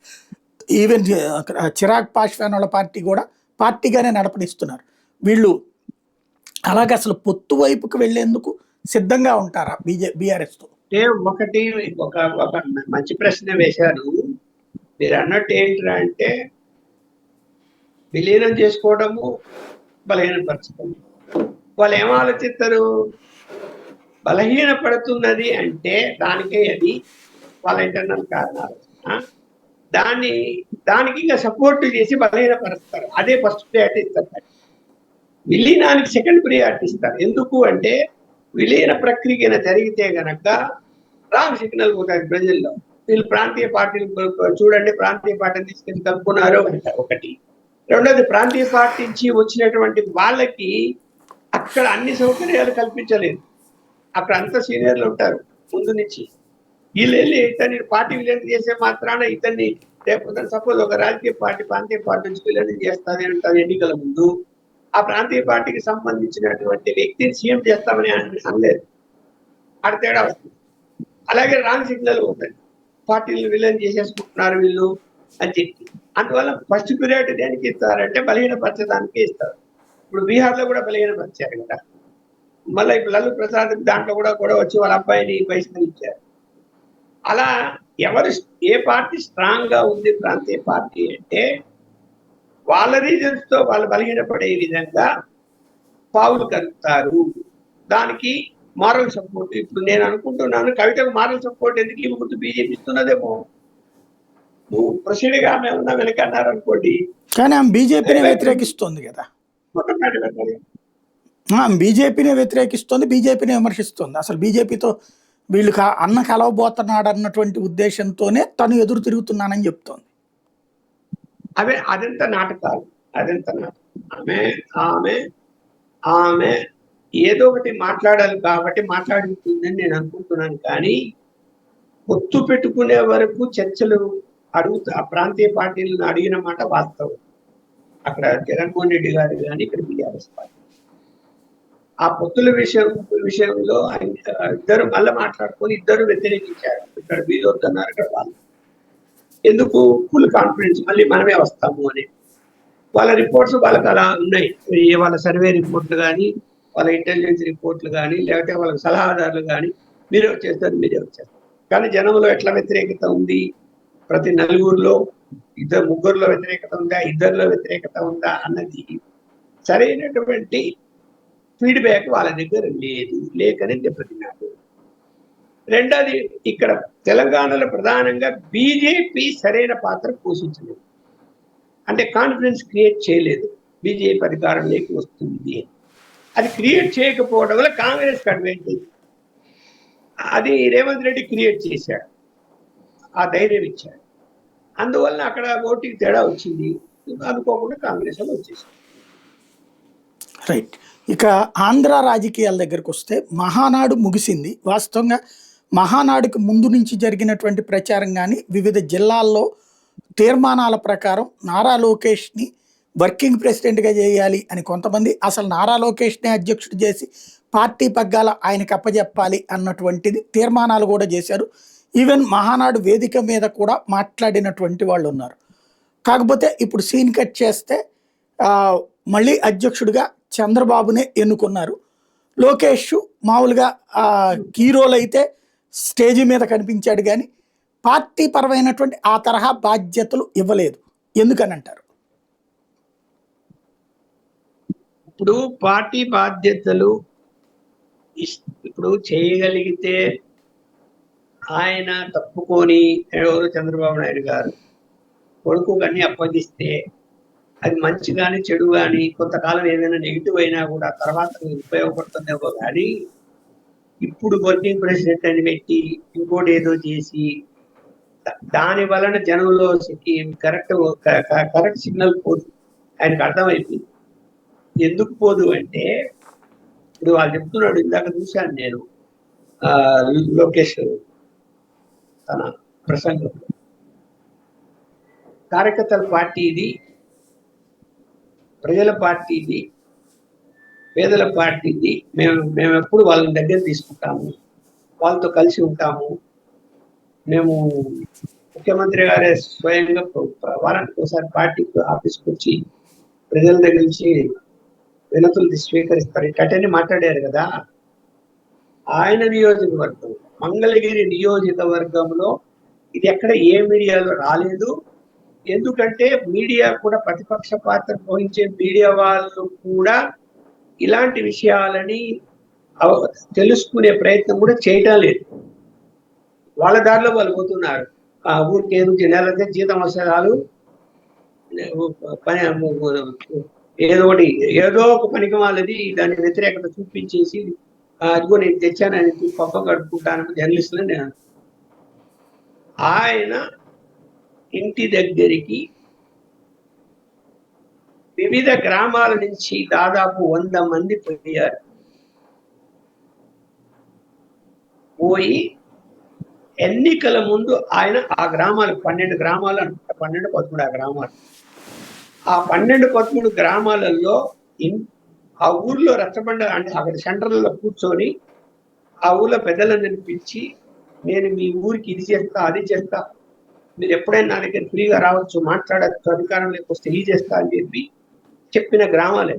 ఈవెన్ చిరాగ్ పాస్వాన్ వాళ్ళ పార్టీ కూడా పార్టీగానే నడపనిస్తున్నారు. వీళ్ళు అలాగే అసలు పొత్తు వైపుకు వెళ్లేందుకు సిద్ధంగా ఉంటారా బీఆర్ఎస్తో? ఒకటి ఒక మంచి ప్రశ్న వేశారు మీరు అన్నట్టు. ఏంటంటే విలీనం చేసుకోవడము, బలహీనపరచడం. వాళ్ళు ఏం ఆలోచిస్తారు, బలహీనపడుతున్నది అంటే దానికే అది వాళ్ళ ఇంటర్నల్ కారణాలు. దానికి ఇంకా సపోర్ట్ చేసి బలహీనపరుస్తారు. అదే ఫస్ట్ ప్రయారిటీ ఇస్తారు. విలీనానికి సెకండ్ ప్రియారిటీ ఇస్తారు. ఎందుకు అంటే విలీన ప్రక్రియ జరిగితే గనక రాంగ్ సిగ్నల్ పోతాయి ప్రజల్లో. వీళ్ళు ప్రాంతీయ పార్టీలు చూడండి, ప్రాంతీయ పార్టీని తీసుకెళ్ళి కలుపుకున్నారు అంటారు ఒకటి. రెండోది, ప్రాంతీయ పార్టీ నుంచి వచ్చినటువంటి వాళ్ళకి అక్కడ అన్ని సౌకర్యాలు కల్పించలేదు. అక్కడ అంత సీనియర్లు ఉంటారు ముందు నుంచి. వీళ్ళు వెళ్ళి ఇతన్ని పార్టీ విలీనం చేసే మాత్రాన ఇతన్ని రేపు సపోజ్ ఒక రాజకీయ పార్టీ ప్రాంతీయ పార్టీ నుంచి విలీనం చేస్తుంది అంటారు ఎన్నికల ముందు. ఆ ప్రాంతీయ పార్టీకి సంబంధించినటువంటి వ్యక్తిని సీఎం చేస్తామని అనలేదు. ఆడ తేడా వస్తుంది. అలాగే రాంగ్ సిగ్నల్ పోతుంది, పార్టీలు విలీనం చేసేసుకుంటున్నారు వీళ్ళు అని చెప్పి. అందువల్ల ఫస్ట్ పీరియడ్ దేనికి ఇస్తారంటే బలహీనపరచడానికి ఇస్తారు. ఇప్పుడు బీహార్లో కూడా బలహీనపరిచారు కదా. మళ్ళీ ఇప్పుడు లల్లు ప్రసాద్ దాంట్లో కూడా వచ్చి వాళ్ళ అబ్బాయిని బహిష్కరించారు. అలా ఏ పార్టీ స్ట్రాంగ్ గా ఉంది ప్రాంతీయ పార్టీ అంటే వాళ్ళ రీజన్స్ తో వాళ్ళు బలహీనపడే విధంగా పావులు కలుపుతారు. దానికి మారల్ సపోర్ట్. ఇప్పుడు నేను అనుకుంటున్నాను కవితకు మారల్ సపోర్ట్ ఎందుకు ఇవ్వకుండా బీజేపీ ఇస్తున్నదేమో. నువ్వు ప్రొసీడ్ గా ఆమె ఉన్నా వెనకన్నారు అనుకోండి, కానీ ఆమె బీజేపీని వ్యతిరేకిస్తుంది కదా. బీజేపీని వ్యతిరేకిస్తుంది, బీజేపీని విమర్శిస్తుంది. అసలు బీజేపీతో వీళ్ళు అన్న కలవబోతున్నాడు అన్నటువంటి ఉద్దేశంతోనే తను ఎదురు తిరుగుతున్నానని చెప్తోంది. అదంతా నాటకాలు. ఆమె ఏదో ఒకటి మాట్లాడాలి కాబట్టి మాట్లాడుతుందని నేను అనుకుంటున్నాను. కానీ పొత్తు పెట్టుకునే వరకు చర్చలు ఆ ప్రాంతీయ పార్టీలను అడిగిన మాట వాస్తవం. అక్కడ జగన్మోహన్ రెడ్డి గారు కానీ ఇక్కడ బీఆర్ఎస్ పార్టీ ఆ పొత్తుల విషయంలో ఇద్దరు మళ్ళీ మాట్లాడుకొని ఇద్దరు వ్యతిరేకించారు. ఇక్కడ వీళ్ళు వద్దన్నారు, ఇక్కడ వాళ్ళు. ఎందుకు? ఫుల్ కాన్ఫిడెన్స్, మళ్ళీ మనమే వస్తాము అని. వాళ్ళ రిపోర్ట్స్ వాళ్ళకి అలా ఉన్నాయి. వాళ్ళ సర్వే రిపోర్ట్లు కానీ, వాళ్ళ ఇంటెలిజెన్స్ రిపోర్ట్లు కానీ, లేకపోతే వాళ్ళ సలహాదారులు కానీ మీరే వచ్చేస్తారు. కానీ జనంలో ఎట్లా వ్యతిరేకత ఉంది? ప్రతి నలుగురిలో ముగ్గురులో వ్యతిరేకత ఉందా, ఇద్దరిలో వ్యతిరేకత ఉందా అన్నది సరైనటువంటి ఫీడ్బ్యాక్ వాళ్ళ దగ్గర లేకనే దెబ్బతిన్నారు. రెండోది ఇక్కడ తెలంగాణలో ప్రధానంగా బీజేపీ సరైన పాత్ర పోషించలేదు, అంటే కాన్ఫిడెన్స్ క్రియేట్ చేయలేదు. బీజేపీ అధికారంలోకి వస్తుంది, అది క్రియేట్ చేయకపోవడం వల్ల కాంగ్రెస్ అడ్వాంటేజ్, అది రేవంత్ రెడ్డి క్రియేట్ చేశాడు, ఆ ధైర్యం ఇచ్చాడు. అందువల్ల అక్కడ ఓటింగ్ తేడా వచ్చింది, అనుకోకుండా కాంగ్రెస్ వాళ్ళు వచ్చేసింది. రైట్. ఇక ఆంధ్ర రాజకీయాల దగ్గరకు వస్తే మహానాడు ముగిసింది. వాస్తవంగా మహానాడుకి ముందు నుంచి జరిగినటువంటి ప్రచారం కానీ వివిధ జిల్లాల్లో తీర్మానాల ప్రకారం నారా లోకేష్ని వర్కింగ్ ప్రెసిడెంట్గా చేయాలి అని కొంతమంది, అసలు నారా లోకేష్ని అధ్యక్షుడు చేసి పార్టీ పగ్గాల ఆయనకు అప్పజెప్పాలి అన్నటువంటిది తీర్మానాలు కూడా చేశారు. ఈవెన్ మహానాడు వేదిక మీద కూడా మాట్లాడినటువంటి వాళ్ళు ఉన్నారు. కాకపోతే ఇప్పుడు సీన్ కట్ చేస్తే మళ్ళీ అధ్యక్షుడిగా చంద్రబాబునే ఎన్నుకున్నారు. లోకేష్ మామూలుగా హీరోలు అయితే స్టేజీ మీద కనిపించాడు, కానీ పార్టీ పరమైనటువంటి ఆ తరహా బాధ్యతలు ఇవ్వలేదు. ఎందుకని అంటారు? ఇప్పుడు పార్టీ బాధ్యతలు ఇప్పుడు చేయగలిగితే ఆయన తప్పుకొని ఎవరు చంద్రబాబు నాయుడు గారు కొడుకు కానీ అప్పగిస్తే అది మంచి కానీ చెడు కానీ కొంతకాలం ఏదైనా నెగిటివ్ అయినా కూడా తర్వాత ఉపయోగపడుతుందేమో, కానీ ఇప్పుడు వర్కింగ్ ప్రెసిడెంట్ అని పెట్టి ఇంకోటి ఏదో చేసి దాని వలన జనంలో కరెక్ట్ సిగ్నల్ పోదు. ఆయనకు అర్థమైపోయింది. ఎందుకు పోదు అంటే ఇప్పుడు వాళ్ళు చెప్తున్నాడు, ఇందాక చూశాను నేను లోకేష్ తన ప్రసంగంలో, కార్యకర్తల పార్టీ ఇది, ప్రజల పార్టీ ఇది, పేదల పార్టీ ఇది, మేము ఎప్పుడు వాళ్ళని దగ్గర తీసుకుంటాము, వాళ్ళతో కలిసి ఉంటాము. మేము ముఖ్యమంత్రి గారే స్వయంగా వారానికి ఒకసారి పార్టీ ఆఫీస్కి వచ్చి ప్రజల దగ్గర నుంచి వినతులు స్వీకరిస్తారు, ఇట్టని మాట్లాడారు కదా. ఆయన నియోజకవర్గం మంగళగిరి నియోజకవర్గంలో ఇది ఎక్కడ ఏ మీడియాలో రాలేదు. ఎందుకంటే మీడియా కూడా ప్రతిపక్ష పాత్ర వహించే మీడియా వాళ్ళు కూడా ఇలాంటి విషయాలని తెలుసుకునే ప్రయత్నం కూడా చేయటం లేదు. వాళ్ళ దారిలో వాళ్ళు పోతున్నారు. ఊరికి నెలంతా జీతం వసరాలు, పని ఏదో ఒక పనికి వాళ్ళది దాని వ్యతిరేకత చూపించేసి అదిగో నేను తెచ్చానని పప్ప గడుపుకుంటానని జర్నలిస్టులు నేను. ఆయన ఇంటి దగ్గరికి వివిధ గ్రామాల నుంచి దాదాపు 100 మంది పోయారు. పోయి ఎన్నికల ముందు ఆయన ఆ గ్రామాలు 12 గ్రామాలు అనుకుంటా, 12-13 ఆ గ్రామాలు, ఆ 12-13 గ్రామాలలో ఆ ఊర్లో రచ్చబండ అంటే అక్కడ సెంటర్లలో కూర్చొని ఆ ఊర్లో పెద్దలందరిని పిలిచి, నేను మీ ఊరికి ఇది చేస్తా అది చేస్తా, మీరు ఎప్పుడైనా నా దగ్గర ఫ్రీగా రావచ్చు, మాట్లాడచ్చు, అధికారంలోకి వస్తే ఇది చేస్తా అని చెప్పిన గ్రామాలే.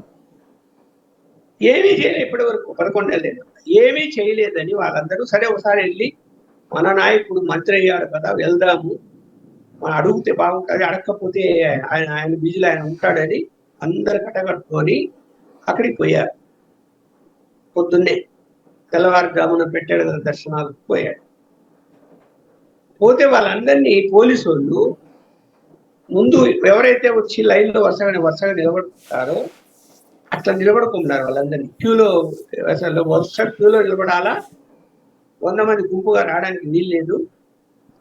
ఏమీ చేయలేదు ఇప్పటి వరకు, 11 ఏళ్ళు ఏమీ చేయలేదని వాళ్ళందరూ సరే ఒకసారి వెళ్ళి మన నాయకుడు మంత్రి అయ్యాడు కదా వెళ్దాము, మనం అడిగితే బాగుంటుంది, అడగకపోతే ఆయన బిజీలో ఆయన ఉంటాడని అందరు కట్టగట్టుకొని అక్కడికి పోయారు. పొద్దున్నే తెల్లవారుజామున పెట్టాడు కదా దర్శనాలు, పోయాడు. పోతే వాళ్ళందరినీ పోలీసు వాళ్ళు ముందు ఎవరైతే వచ్చి లైన్లో వరుసగా నిలబడుకుంటారో అట్లా నిలబడుకుంటున్నారు. వాళ్ళందరినీ క్యూలో, అసలు క్యూలో నిలబడాలా, 100 మంది గుంపుగా రావడానికి వీలు లేదు.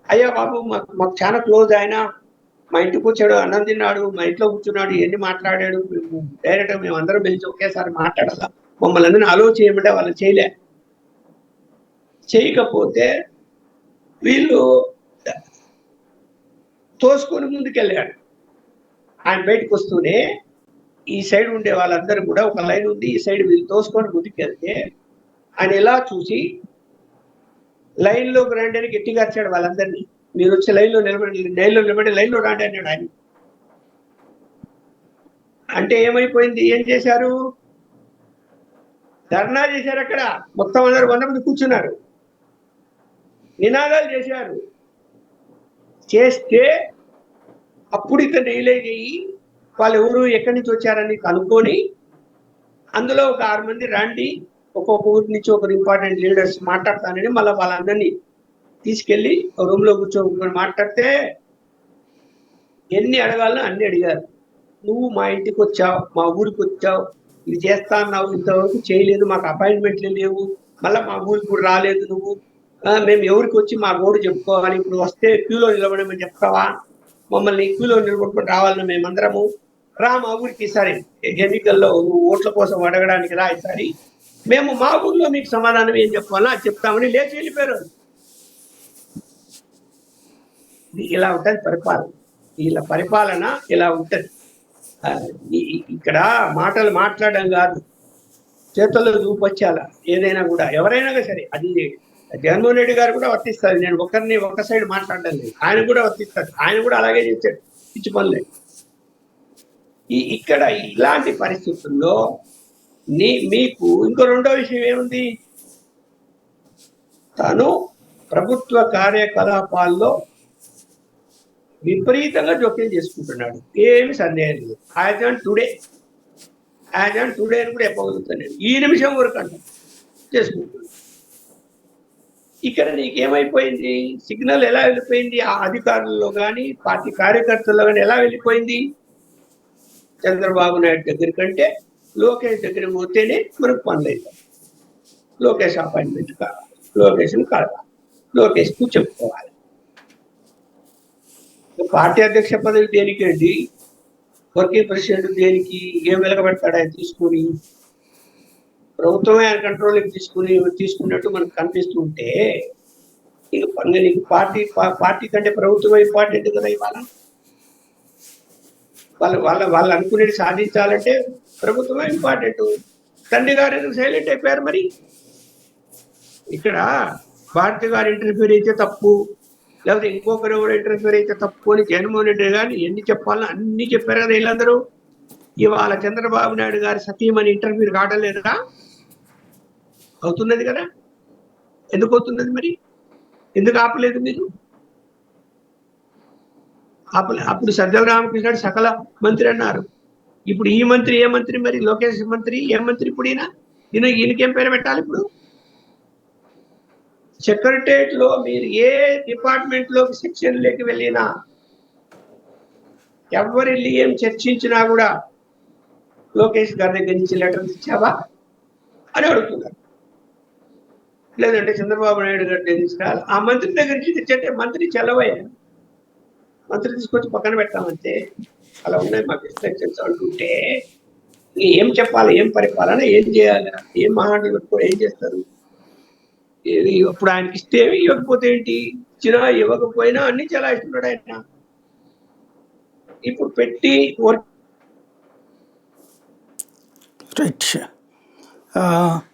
అయ్యా బాబు మాకు చాలా క్లోజ్, ఆయన మా ఇంటికి వచ్చాడు, అన్నం తిన్నాడు, మా ఇంట్లో కూర్చున్నాడు, ఎన్ని మాట్లాడాడు, డైరెక్ట్ మేము అందరం పిలిచి ఒకేసారి మాట్లాడాలా, మమ్మల్ని అందరినీ అలో చేయమంటే వాళ్ళు చేయకపోతే వీళ్ళు తోసుకొని ముందుకెళ్ళాడు. ఆయన బయటకు వస్తూనే ఈ సైడ్ ఉండే వాళ్ళందరూ కూడా ఒక లైన్ ఉంది, ఈ సైడ్ వీళ్ళు తోసుకొని ముందుకెళ్తే ఆయన ఇలా చూసి లైన్లోకి రండి అని గట్టిగా వచ్చాడు వాళ్ళందరినీ. మీరు వచ్చి లైన్లో నిలబడి లైన్లో రాండి అన్నాడు ఆయన. అంటే ఏమైపోయింది, ఏం చేశారు, ధర్నా చేశారు. అక్కడ మొత్తం అందరూ 100 మంది కూర్చున్నారు, నినాదాలు చేశారు. చేస్తే అప్పుడు ఇతను రియలైజ్ అయ్యి వాళ్ళు ఎవరు ఎక్కడి నుంచి వచ్చారని కనుక్కొని అందులో ఒక 6 మంది రండి, ఒక్కొక్క ఊరి నుంచి ఒకరు ఇంపార్టెంట్ లీడర్స్ మాట్లాడతానని మళ్ళీ వాళ్ళందరినీ తీసుకెళ్లి రూమ్ లో కూర్చోని మాట్లాడితే ఎన్ని అడగాలనో అన్ని అడిగారు. నువ్వు మా ఇంటికి వచ్చావు, మా ఊరికి వచ్చావు, ఇది చేస్తా అన్నావు, ఇంతవరకు చేయలేదు, మాకు అపాయింట్మెంట్లు లేవు, మళ్ళీ మా ఊరికి కూడా రాలేదు నువ్వు. మేము ఎవరికి వచ్చి మా గోడు చెప్పుకోవాలి, ఇప్పుడు వస్తే క్యూలో నిలబడమని చెప్తావా, మమ్మల్ని క్యూలో నిలబడుకొని రావాలని మేమందరము రా మా ఊరికి ఈసారి ఎన్నికల్లో నువ్వు ఓట్ల కోసం అడగడానికి రా ఈసారి, మేము మా ఊర్లో మీకు సమాధానం ఏం చెప్పాలో అది చెప్తామని లేచి వెళ్ళిపోయారు. ఇలా ఉంటుంది పరిపాలన, వీళ్ళ పరిపాలన ఇలా ఉంటది. ఇక్కడ మాటలు మాట్లాడడం కాదు, చేతుల్లో చూపొచ్చాల ఏదైనా కూడా, ఎవరైనా సరే. అది జగన్మోహన్ రెడ్డి గారు కూడా వర్తిస్తారు. నేను ఒకరిని ఒక సైడ్ మాట్లాడడం లేదు, ఆయన కూడా వర్తిస్తారు. ఆయన కూడా అలాగే చేశాడు పిచ్చి పనులే. ఇక్కడ ఇలాంటి పరిస్థితుల్లో మీకు ఇంకో రెండో విషయం ఏముంది, తను ప్రభుత్వ కార్యకలాపాల్లో విపరీతంగా జోక్యం చేసుకుంటున్నాడు, ఏమి సందేహం లేదు. యాజ్ ఆన్ టుడే అని కూడా చెప్పగలుగుతాను నేను, ఈ నిమిషం వరకు అంట చేసుకుంటున్నాడు. ఇక్కడ నీకేమైపోయింది, సిగ్నల్ ఎలా వెళ్ళిపోయింది ఆ అధికారుల్లో కానీ పార్టీ కార్యకర్తల్లో కానీ ఎలా వెళ్ళిపోయింది, చంద్రబాబు నాయుడు దగ్గర కంటే లోకేష్ దగ్గర పోతేనే మనకు పనులు అవుతాయి. లోకేష్ అపాయింట్మెంట్ కావాలి, లోకేష్ని కలవాలి, లోకేష్కు చెప్పుకోవాలి. పార్టీ అధ్యక్ష పదవి దేనికి అండి, వర్కింగ్ ప్రెసిడెంట్ దేనికి, ఏం వెలగబెడతాడు ఆయన తీసుకుని, ప్రభుత్వమే ఆయన కంట్రోల్కి తీసుకున్నట్టు మనకు కనిపిస్తూ ఉంటే ఇక నీకు పార్టీ కంటే ప్రభుత్వం ఇంపార్టెంట్ కదా. ఇవాళ వాళ్ళు అనుకునేది సాధించాలంటే ప్రభుత్వమే ఇంపార్టెంట్. తండ్రి గారు ఎందుకు సైలెంట్ అయిపోయారు మరి? ఇక్కడ భారతి గారు ఇంటర్ఫీర్ అయితే తప్పు, లేకపోతే ఇంకొకరు ఎవరు ఇంటర్ఫీర్ అయితే తప్పు అని జగన్మోహన్ రెడ్డి గారు ఎన్ని చెప్పాలని అన్ని చెప్పారు కదా వీళ్ళందరూ. ఇవాళ చంద్రబాబు నాయుడు గారి సతీమణి ఇంటర్ఫీర్ కావడం లేదా? అవుతున్నది కదా. ఎందుకు అవుతున్నది మరి? ఎందుకు ఆపలేదు మీరు? అప్పుడు సజ్జల రామకృష్ణ సకల మంత్రి అన్నారు, ఇప్పుడు ఈ మంత్రి ఏ మంత్రి మరి? లోకేష్ మంత్రి ఏ మంత్రి? ఇప్పుడు ఈయనకేం పేరు పెట్టాలి? ఇప్పుడు సెక్రటరియట్ లో మీరు ఏ డిపార్ట్మెంట్ లోకి సెక్షన్లోకి వెళ్ళినా ఎవరు వెళ్ళి ఏం చర్చించినా కూడా లోకేష్ గారి దగ్గర నుంచి లెటర్స్ ఇచ్చావా అని అడుగుతున్నారు. లేదంటే చంద్రబాబు నాయుడు గారి దగ్గర తీసుకురాలి, ఆ మంత్రి దగ్గర నుంచి తెచ్చంటే మంత్రి చెల్లవయ్య, మంత్రి తీసుకొచ్చి పక్కన పెట్టామంటే అలా ఉన్నాయి మాకు ఇన్స్ట్రక్షన్స్ అంటుంటే ఏం చెప్పాలి, ఏం పరిపాలన, ఏం చేయాలి, ఏం మహాండి పెట్టుకో ఏం చేస్తారు? ఇప్పుడు ఆయనకి ఇస్తే ఇవ్వకపోతే ఏంటి, ఇచ్చినా ఇవ్వకపోయినా అన్ని చెలాయిస్తున్నాడు ఆయన. ఇప్పుడు పెట్టి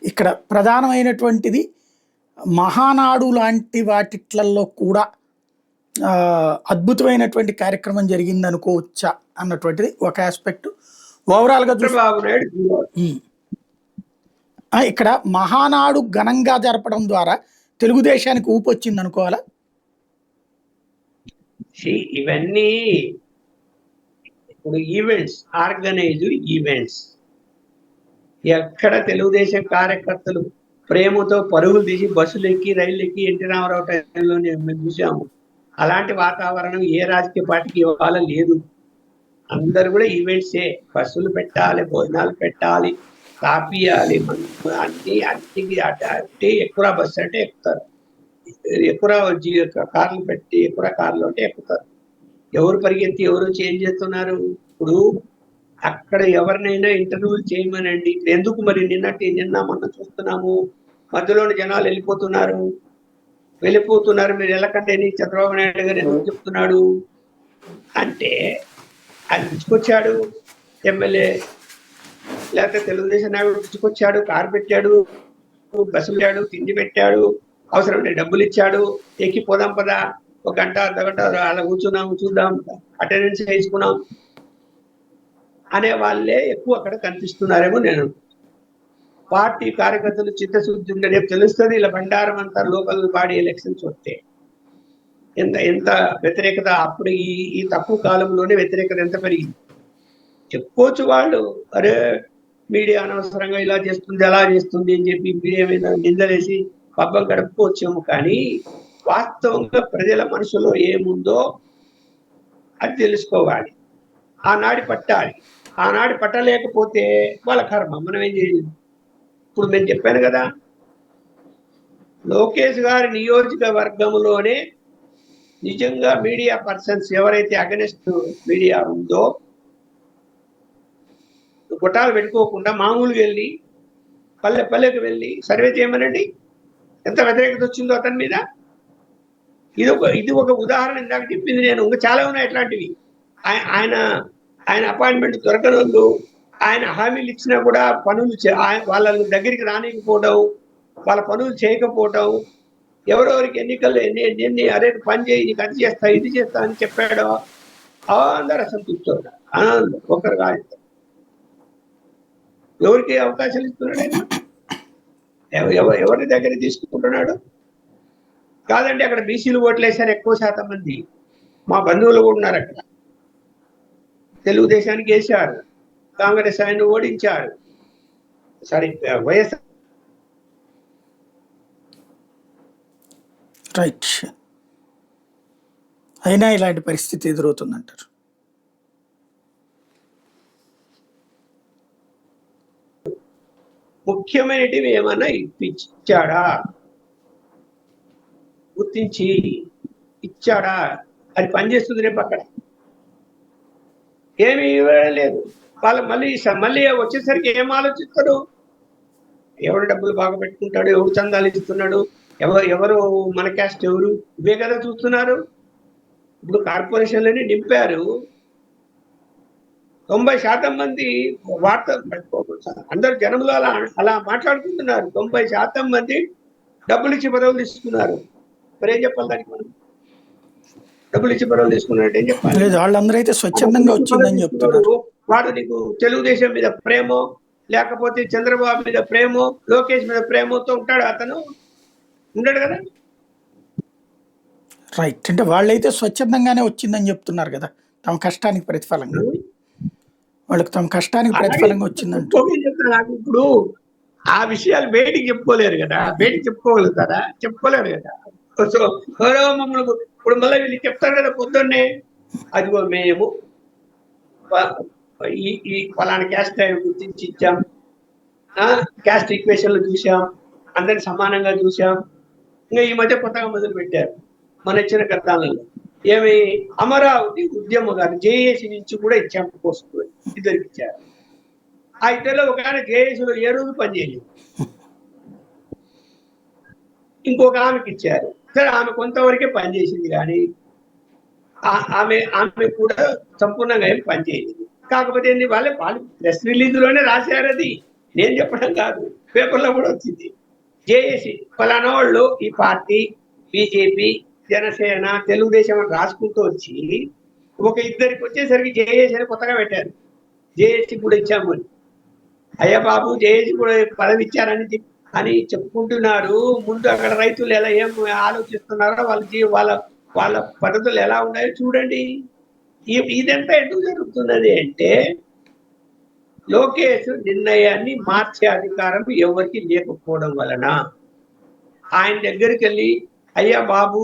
ఇక్కడ ప్రధానమైనటువంటిది మహానాడు లాంటి వాటిట్లలో కూడా అద్భుతమైనటువంటి కార్యక్రమం జరిగింది అనుకోవచ్చా అన్నటువంటిది ఒక ఆస్పెక్ట్. ఓవరాల్గా ఇక్కడ మహానాడు ఘనంగా జరపడం ద్వారా తెలుగుదేశానికి ఊపు వచ్చింది అనుకోవాలా? ఇవన్నీ ఇప్పుడు ఈవెంట్స్, ఆర్గనైజ్డ్ ఈవెంట్స్. ఎక్కడ తెలుగుదేశం కార్యకర్తలు ప్రేమతో పరుగులు తీసి బస్సులు ఎక్కి రైళ్ళు ఎక్కి ఎన్టీ రామారావు టైంలో మేము చూసాము. అలాంటి వాతావరణం ఏ రాజకీయ పార్టీకి ఇవ్వాల లేదు. అందరు కూడా ఈవెంట్సే, బస్సులు పెట్టాలి, భోజనాలు పెట్టాలి, కాపీయాలి, అన్నిటికీ అంటే ఎక్కువ బస్సు అంటే ఎక్కుతారు, ఎక్కువ కార్లు పెట్టి ఎక్కువ కార్లు అంటే ఎక్కుతారు. ఎవరు పరిగెత్తి ఎవరు చేంజ్ చేస్తున్నారు? ఇప్పుడు అక్కడ ఎవరినైనా ఇంటర్వ్యూలు చేయమనండి. ఎందుకు మరి నిన్న మొన్న చూస్తున్నాము మధ్యలోని జనాలు వెళ్ళిపోతున్నారు. మీరు వెళ్ళకంటే చంద్రబాబు నాయుడు గారు ఎందుకు చెప్తున్నాడు అంటే, అది పిచ్చుకొచ్చాడు ఎమ్మెల్యే, లేకపోతే తెలుగుదేశం నాయకుడు పిచ్చుకొచ్చాడు, కారు పెట్టాడు, బస్సు పెట్టాడు, తిండి పెట్టాడు, అవసరం డబ్బులు ఇచ్చాడు, ఎక్కి పోదాం పదా, ఒక గంట అర్ధగంట అలా కూర్చున్నాం, చూద్దాం, అటెండెన్స్ వేసుకున్నాం అనే వాళ్ళే ఎక్కువ అక్కడ కనిపిస్తున్నారేమో. నేను పార్టీ కార్యకర్తలు చిత్తశుద్ధి ఉంటే రేపు తెలుస్తుంది ఇలా బండారం అంతా లోకల్ బాడీ ఎలక్షన్స్ వస్తే ఎంత వ్యతిరేకత. అప్పుడు ఈ తక్కువ కాలంలోనే వ్యతిరేకత ఎంత పెరిగింది చెప్పుకోవచ్చు. వాళ్ళు అరే మీడియా అనవసరంగా ఇలా చేస్తుంది అలా చేస్తుంది అని చెప్పి మీడియా మీద నిందలేసి పబ్బం గడుపుకోవచ్చేమో, కానీ వాస్తవంగా ప్రజల మనసులో ఏముందో అది తెలుసుకోవాలి, ఆనాడి పట్టాలి. ఆనాడు పట్టలేకపోతే వాళ్ళ కర్మ, మనం ఏం చేయలేదు. ఇప్పుడు నేను చెప్పాను కదా, లోకేష్ గారి నియోజకవర్గంలోనే నిజంగా మీడియా పర్సన్స్ ఎవరైతే అగనెస్ట్ మీడియా ఉందో గుట్టాలు పెట్టుకోకుండా మామూలుగా వెళ్ళి పల్లె పల్లెకు వెళ్ళి సర్వే చేయమనండి, ఎంత వ్యతిరేకత వచ్చిందో అతని మీద. ఇది ఒక ఉదాహరణ. ఇందాక చెప్పింది నేను, ఇంకా చాలా ఉన్నాయి ఇట్లాంటివి. ఆయన ఆయన అపాయింట్మెంట్ దొరకని వాళ్ళు, ఆయన హామీలు ఇచ్చినా కూడా పనులు వాళ్ళని దగ్గరికి రానికపోవడం, వాళ్ళ పనులు చేయకపోవడం, ఎవరెవరికి ఎన్నికల్లో ఎన్ని అరే పని చేయి, నీకు అది చేస్తా ఇది చేస్తా అని చెప్పాడో అందరూ అసంతృప్తి ఉన్నారు. ఆనందం ఒకరు కాదు, ఎవరికి అవకాశాలు ఇస్తున్నాడు ఆయన, ఎవరి దగ్గర తీసుకుంటున్నాడు. కాదండి, అక్కడ బీసీలు ఓట్లేశారు ఎక్కువ శాతం మంది, మా బంధువులు కూడా ఉన్నారు అక్కడ. తెలుగుదేశానికి వేశారు, కాంగ్రెస్ ఆయన ఓడించారు, సారీ వైఎస్ఆర్. రైట్. అయినా ఇలాంటి పరిస్థితి ఎదురవుతుందంటారు. ముఖ్యమైనటివి ఏమన్నా ఇప్పించాడా, గుర్తించి ఇచ్చాడా, అది పనిచేస్తుంది రేపు అక్కడ. ఏమి లేదు. వాళ్ళు మళ్ళీ వచ్చేసరికి ఏం ఆలోచిస్తారు, ఎవరు డబ్బులు బాగా పెట్టుకుంటాడు, ఎవరు చందాలు ఇస్తున్నాడు, ఎవరు మన క్యాస్ట్ ఎవరు, ఇవే కదా చూస్తున్నారు. ఇప్పుడు కార్పొరేషన్లని నింపారు, 90% మంది వార్త అందరు జనంలో అలా మాట్లాడుకుంటున్నారు. 90% మంది డబ్బులు ఇచ్చి పదవులు తీసుకున్నారు. మరి ఏం చెప్పాలి దానికి మనం? డబ్బులు ఇచ్చి పదవులు తీసుకున్నట్టు ఏం చెప్పాలి? వాళ్ళందరూ అయితే స్వచ్ఛందంగా వచ్చిందని చెప్తున్నారు. వాడు నీకు తెలుగుదేశం మీద ప్రేమో, లేకపోతే చంద్రబాబు మీద ప్రేమో, లోకేష్ మీద ప్రేమతో ఉంటాడు అతను? ఉండడు కదా. రైట్. అంటే వాళ్ళైతే స్వచ్ఛందంగానే వచ్చిందని చెప్తున్నారు కదా, తమ కష్టానికి ప్రతిఫలంగా. వాళ్ళకి తమ కష్టానికి ప్రతిఫలంగా వచ్చిందంటే నాకు ఇప్పుడు ఆ విషయాలు బయటికి చెప్పుకోలేరు కదా, బయటికి చెప్పుకోగలుగుతారా? చెప్పుకోలేరు కదా. సో మమ్మల్ని ఇప్పుడు మళ్ళీ వీళ్ళు చెప్తారు కదా పొద్దున్నే, అదిగో మేము ఈ ఫలానా క్యాస్ట్ గుర్తించి ఇచ్చాం, క్యాస్ట్ ఈక్వేషన్లు చూసాం, అందరిని సమానంగా చూసాం. ఇంకా ఈ మధ్య కొత్తగా మొదలు పెట్టారు మన ఇచ్చిన కథనాలలో. ఏమి అమరావతి ఉద్యమ గారు జేఏసీ నుంచి కూడా ఇచ్చాం, పోస్ట్ ఇద్దరికి ఇచ్చారు. ఆ ఇద్దరులో ఒక ఆయన జేఏసీలో ఏ రోజు పనిచేయలేదు, ఇంకొక ఆమెకి ఇచ్చారు. సరే, ఆమె కొంతవరకే పనిచేసింది, కానీ ఆమె కూడా సంపూర్ణంగా ఏం పనిచేయలేదు. కాకపోతే వాళ్ళు ప్రెస్ రిలీజ్ లోనే రాశారు, అది నేను చెప్పడం కాదు, పేపర్లో కూడా వచ్చింది. జేఏసీ ఫలానా వాళ్ళు ఈ పార్టీ బీజేపీ జనసేన తెలుగుదేశం అని రాసుకుంటూ వచ్చి ఒక ఇద్దరికి వచ్చేసరికి జేఏసీ అని కొత్తగా పెట్టారు. జేఏసీ కూడా ఇచ్చాము అని. అయ్యా బాబు, జేఏసీ కూడా పదవి ఇచ్చారని చెప్పుకుంటున్నారు. ముందు అక్కడ రైతులు ఎలా ఏం ఆలోచిస్తున్నారో, వాళ్ళ పద్ధతులు ఎలా ఉన్నాయో చూడండి. ఇదంతా ఎందుకు జరుగుతున్నది అంటే, లోకేష్ నిర్ణయాన్ని మార్చే అధికారం ఎవరికి లేకపోవడం వలన ఆయన దగ్గరికి వెళ్ళి, అయ్యా బాబు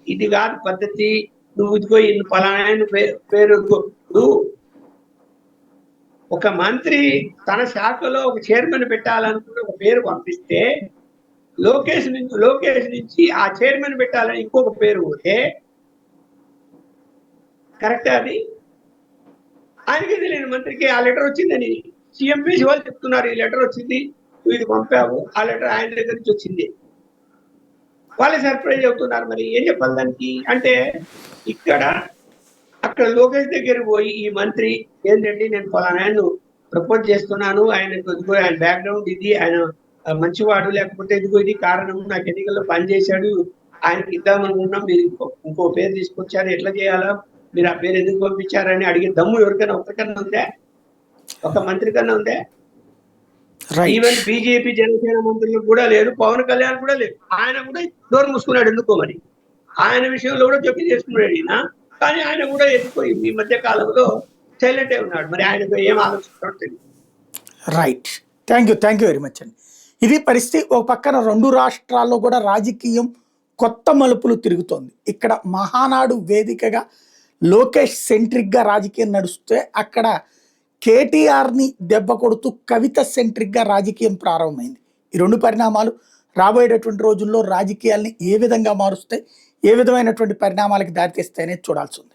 ఇది కాదు పద్ధతి, నువ్వు ఇదిగో ఇన్ని ఫలానా పేరు. ఒక మంత్రి తన శాఖలో ఒక చైర్మన్ పెట్టాలనుకుంటే ఒక పేరు పంపిస్తే, లోకేష్ నుంచి ఆ చైర్మన్ పెట్టాలని ఇంకొక పేరు పోతే కరెక్టే అది? ఆయనకి తెలియని మంత్రికి ఆ లెటర్ వచ్చిందని సిఎంపీసీ వాళ్ళు చెప్తున్నారు, ఈ లెటర్ వచ్చింది, నువ్వు ఇది పంపావు, ఆ లెటర్ ఆయన దగ్గర నుంచి వచ్చింది. వాళ్ళే సర్ప్రైజ్ అవుతున్నారు. మరి ఏం చెప్పాలి దానికి? అంటే అక్కడ లోకేష్ దగ్గర పోయి ఈ మంత్రి ఏంటంటే, నేను ఫలానా ప్రపోజ్ చేస్తున్నాను, ఆయన బ్యాక్గ్రౌండ్ ఇది, ఆయన మంచివాడు, లేకపోతే ఇదిగో ఇది కారణం, నాకు ఎన్నికల్లో పనిచేశాడు, ఆయనకి ఇద్దామనుకున్నాం, మీరు ఇంకో పేరు తీసుకొచ్చారు, ఎట్లా చేయాలా, మీరు ఆ పేరు ఎందుకు పంపించారని అడిగే దమ్ము ఎవరికైనా ఒక్కకన్నా ఉందే? ఒక మంత్రి కన్నా ఉందే? ఈవెన్ బీజేపీ జనసేన మంత్రులకు కూడా లేదు, పవన్ కళ్యాణ్ కూడా లేదు. ఆయన కూడా డోర్ మూసుకున్నాడు. ఎందుకో మరి ఆయన విషయంలో కూడా జోక్యం చేసుకున్నాడు ఈయన, కానీ ఆయన కూడా ఎత్తుకోయి ఈ మధ్య కాలంలో సైలెంట్ అయి ఉన్నాడు. మరి ఆయనకు ఏం ఆలోచిస్తాడో తెలియదు. Right. Thank you very much అండి. ఇది పరిస్థితి. ఒక పక్కన రెండు రాష్ట్రాల్లో కూడా రాజకీయం కొత్త మలుపులు తిరుగుతోంది. ఇక్కడ మహానాడు వేదికగా లోకేష్ సెంట్రిక్గా రాజకీయం నడుస్తే అక్కడ కేటీఆర్ని దెబ్బ కొడుతూ కవిత సెంట్రిక్గా రాజకీయం ప్రారంభమైంది. ఈ రెండు పరిణామాలు రాబోయేటటువంటి రోజుల్లో రాజకీయాల్ని ఏ విధంగా మారుస్తాయి, ఏ విధమైనటువంటి పరిణామాలకు దారితీస్తాయనేది చూడాల్సి ఉంది.